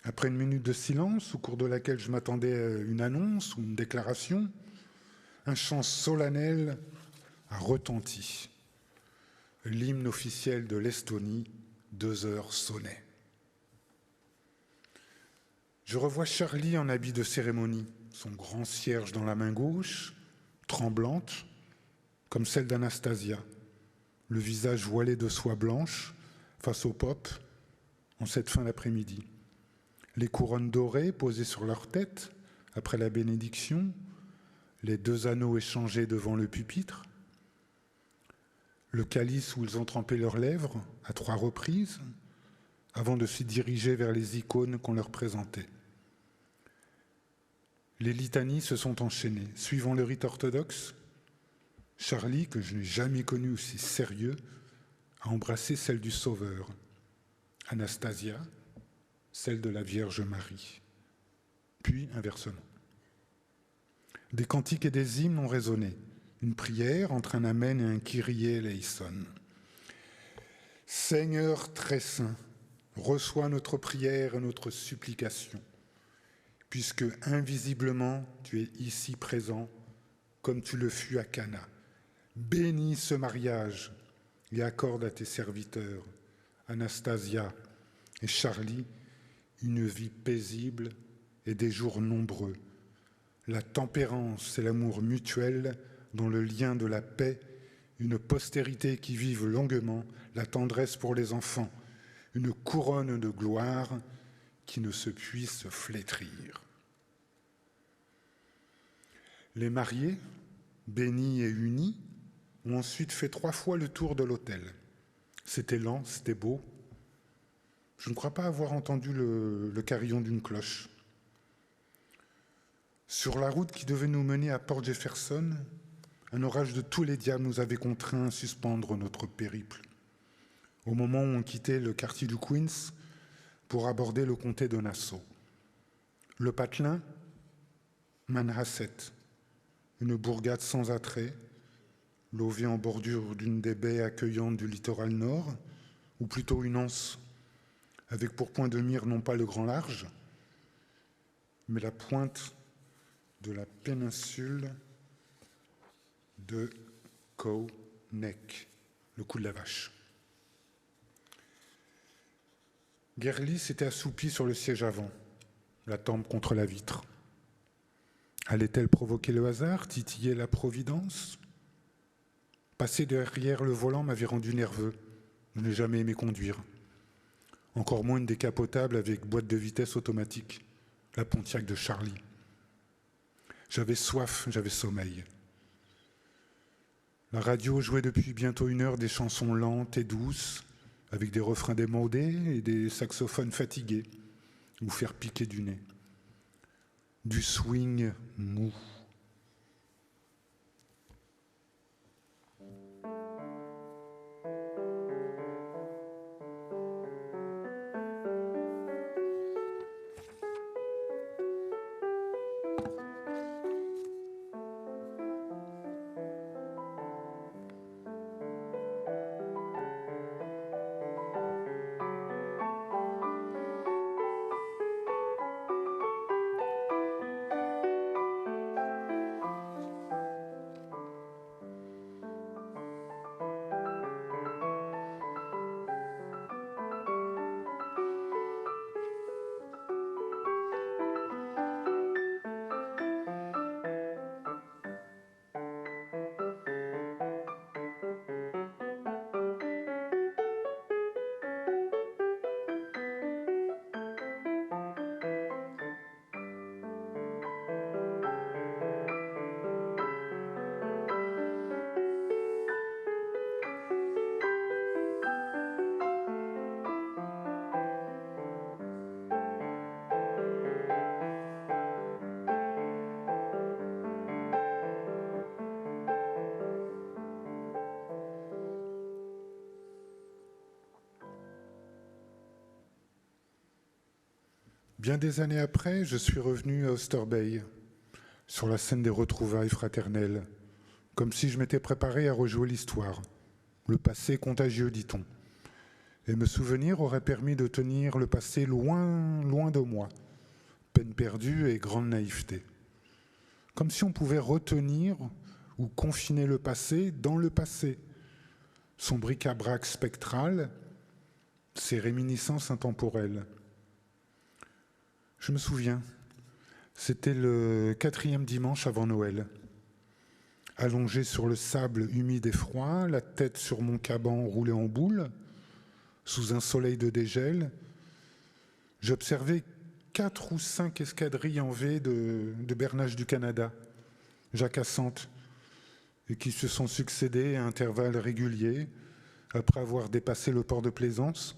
Après une minute de silence, au cours de laquelle je m'attendais à une annonce ou une déclaration, un chant solennel a retenti. L'hymne officiel de l'Estonie, 2 heures sonnaient. Je revois Charlie en habit de cérémonie, son grand cierge dans la main gauche, tremblante, comme celle d'Anastasia, le visage voilé de soie blanche, face au pop, en cette fin d'après-midi. Les couronnes dorées posées sur leur tête, après la bénédiction, les 2 anneaux échangés devant le pupitre, le calice où ils ont trempé leurs lèvres à 3 reprises, avant de se diriger vers les icônes qu'on leur présentait. Les litanies se sont enchaînées. Suivant le rite orthodoxe, Charlie, que je n'ai jamais connu aussi sérieux, a embrassé celle du Sauveur. Anastasia, celle de la Vierge Marie. Puis, inversement. Des cantiques et des hymnes ont résonné. Une prière entre un Amen et un Kyrie eleison. Seigneur très saint, reçois notre prière et notre supplication, puisque invisiblement tu es ici présent, comme tu le fus à Cana. Bénis ce mariage et accorde à tes serviteurs, Anastasia et Charlie, une vie paisible et des jours nombreux. La tempérance et l'amour mutuel dans le lien de la paix, une postérité qui vive longuement, la tendresse pour les enfants, une couronne de gloire qui ne se puisse flétrir. Les mariés, bénis et unis, ont ensuite fait 3 fois le tour de l'autel. C'était lent, c'était beau. Je ne crois pas avoir entendu le carillon d'une cloche. Sur la route qui devait nous mener à Port Jefferson, un orage de tous les diables nous avait contraints à suspendre notre périple. Au moment où on quittait le quartier du Queens pour aborder le comté de Nassau. Le patelin, Manhasset, une bourgade sans attrait, logée en bordure d'une des baies accueillantes du littoral nord, ou plutôt une anse, avec pour point de mire non pas le grand large, mais la pointe de la péninsule de Cow Neck, le cou de la vache. Gerlie s'était assoupie sur le siège avant, la tempe contre la vitre. Allait-elle provoquer le hasard, titiller la providence ? Passer derrière le volant m'avait rendu nerveux. Je n'ai jamais aimé conduire. Encore moins une décapotable avec boîte de vitesse automatique, la Pontiac de Charlie. J'avais soif, j'avais sommeil. La radio jouait depuis bientôt 1 heure des chansons lentes et douces, avec des refrains démodés et des saxophones fatigués, vous faire piquer du nez. Du swing mou. Bien des années après, je suis revenu à Oyster Bay, sur la scène des retrouvailles fraternelles, comme si je m'étais préparé à rejouer l'histoire. Le passé contagieux, dit-on. Et me souvenir aurait permis de tenir le passé loin, loin de moi. Peine perdue et grande naïveté. Comme si on pouvait retenir ou confiner le passé dans le passé. Son bric-à-brac spectral, ses réminiscences intemporelles. Je me souviens, c'était le 4e dimanche avant Noël. Allongé sur le sable humide et froid, la tête sur mon caban roulé en boule, sous un soleil de dégel, j'observais 4 ou 5 escadrilles en V de Bernage du Canada, jacassantes, et qui se sont succédées à intervalles réguliers, après avoir dépassé le port de Plaisance,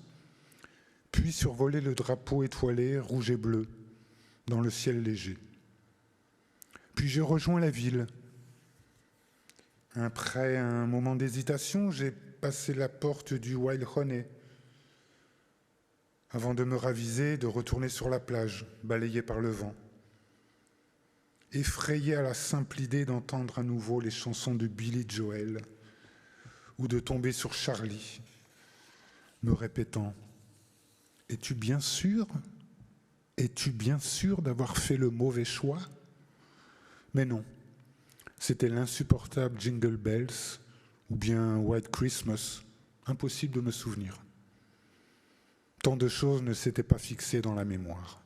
puis survoler le drapeau étoilé rouge et bleu dans le ciel léger. Puis j'ai rejoint la ville. Après un moment d'hésitation, j'ai passé la porte du Wild Honey avant de me raviser, de retourner sur la plage, balayé par le vent. Effrayé à la simple idée d'entendre à nouveau les chansons de Billy Joel ou de tomber sur Charlie, me répétant « Es-tu bien sûr ? Es-tu bien sûr d'avoir fait le mauvais choix ?» Mais non, c'était l'insupportable Jingle Bells ou bien White Christmas, impossible de me souvenir. Tant de choses ne s'étaient pas fixées dans la mémoire.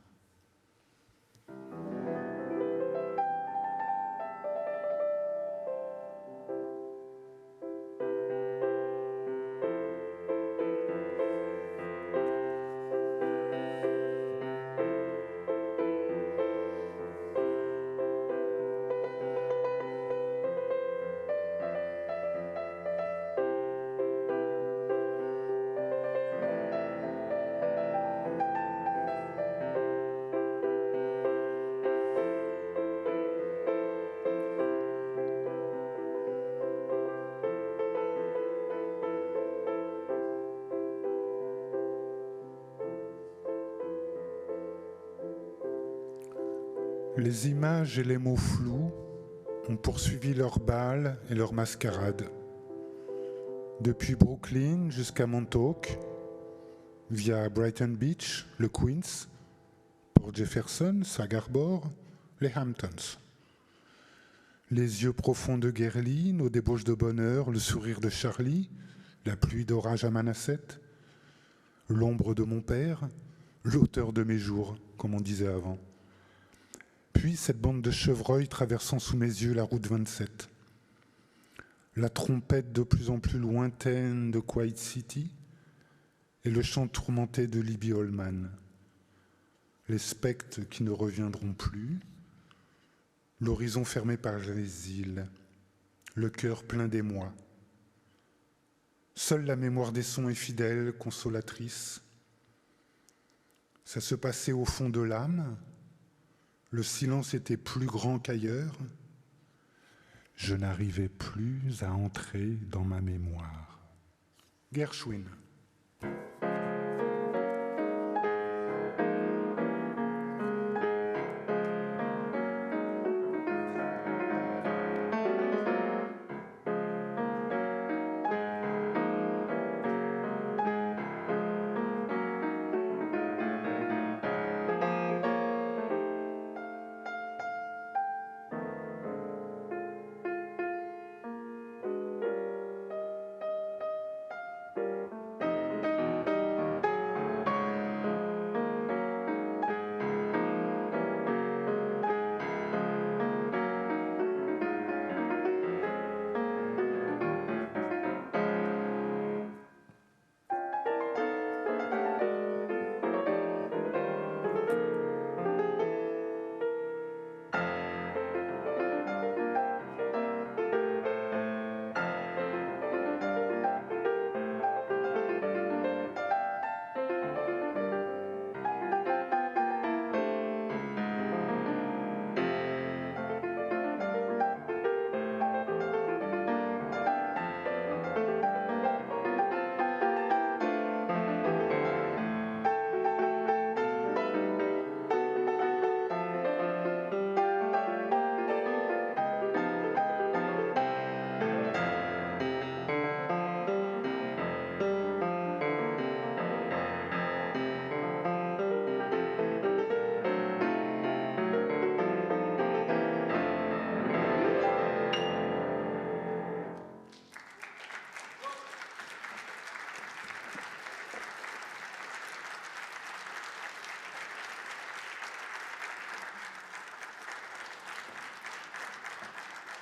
Les images et les mots flous ont poursuivi leur bal et leur mascarade. Depuis Brooklyn jusqu'à Montauk, via Brighton Beach, le Queens, Port Jefferson, Sag Harbor, les Hamptons. Les yeux profonds de Guerline, aux débauches de bonheur, le sourire de Charlie, la pluie d'orage à Manhasset, l'ombre de mon père, l'auteur de mes jours, comme on disait avant. Puis cette bande de chevreuils traversant sous mes yeux la route 27. La trompette de plus en plus lointaine de Quiet City et le chant tourmenté de Libby Holman. Les spectres qui ne reviendront plus, l'horizon fermé par les îles, le cœur plein d'émoi. Seule la mémoire des sons est fidèle, consolatrice. Ça se passait au fond de l'âme. Le silence était plus grand qu'ailleurs. Je n'arrivais plus à entrer dans ma mémoire. Gershwin.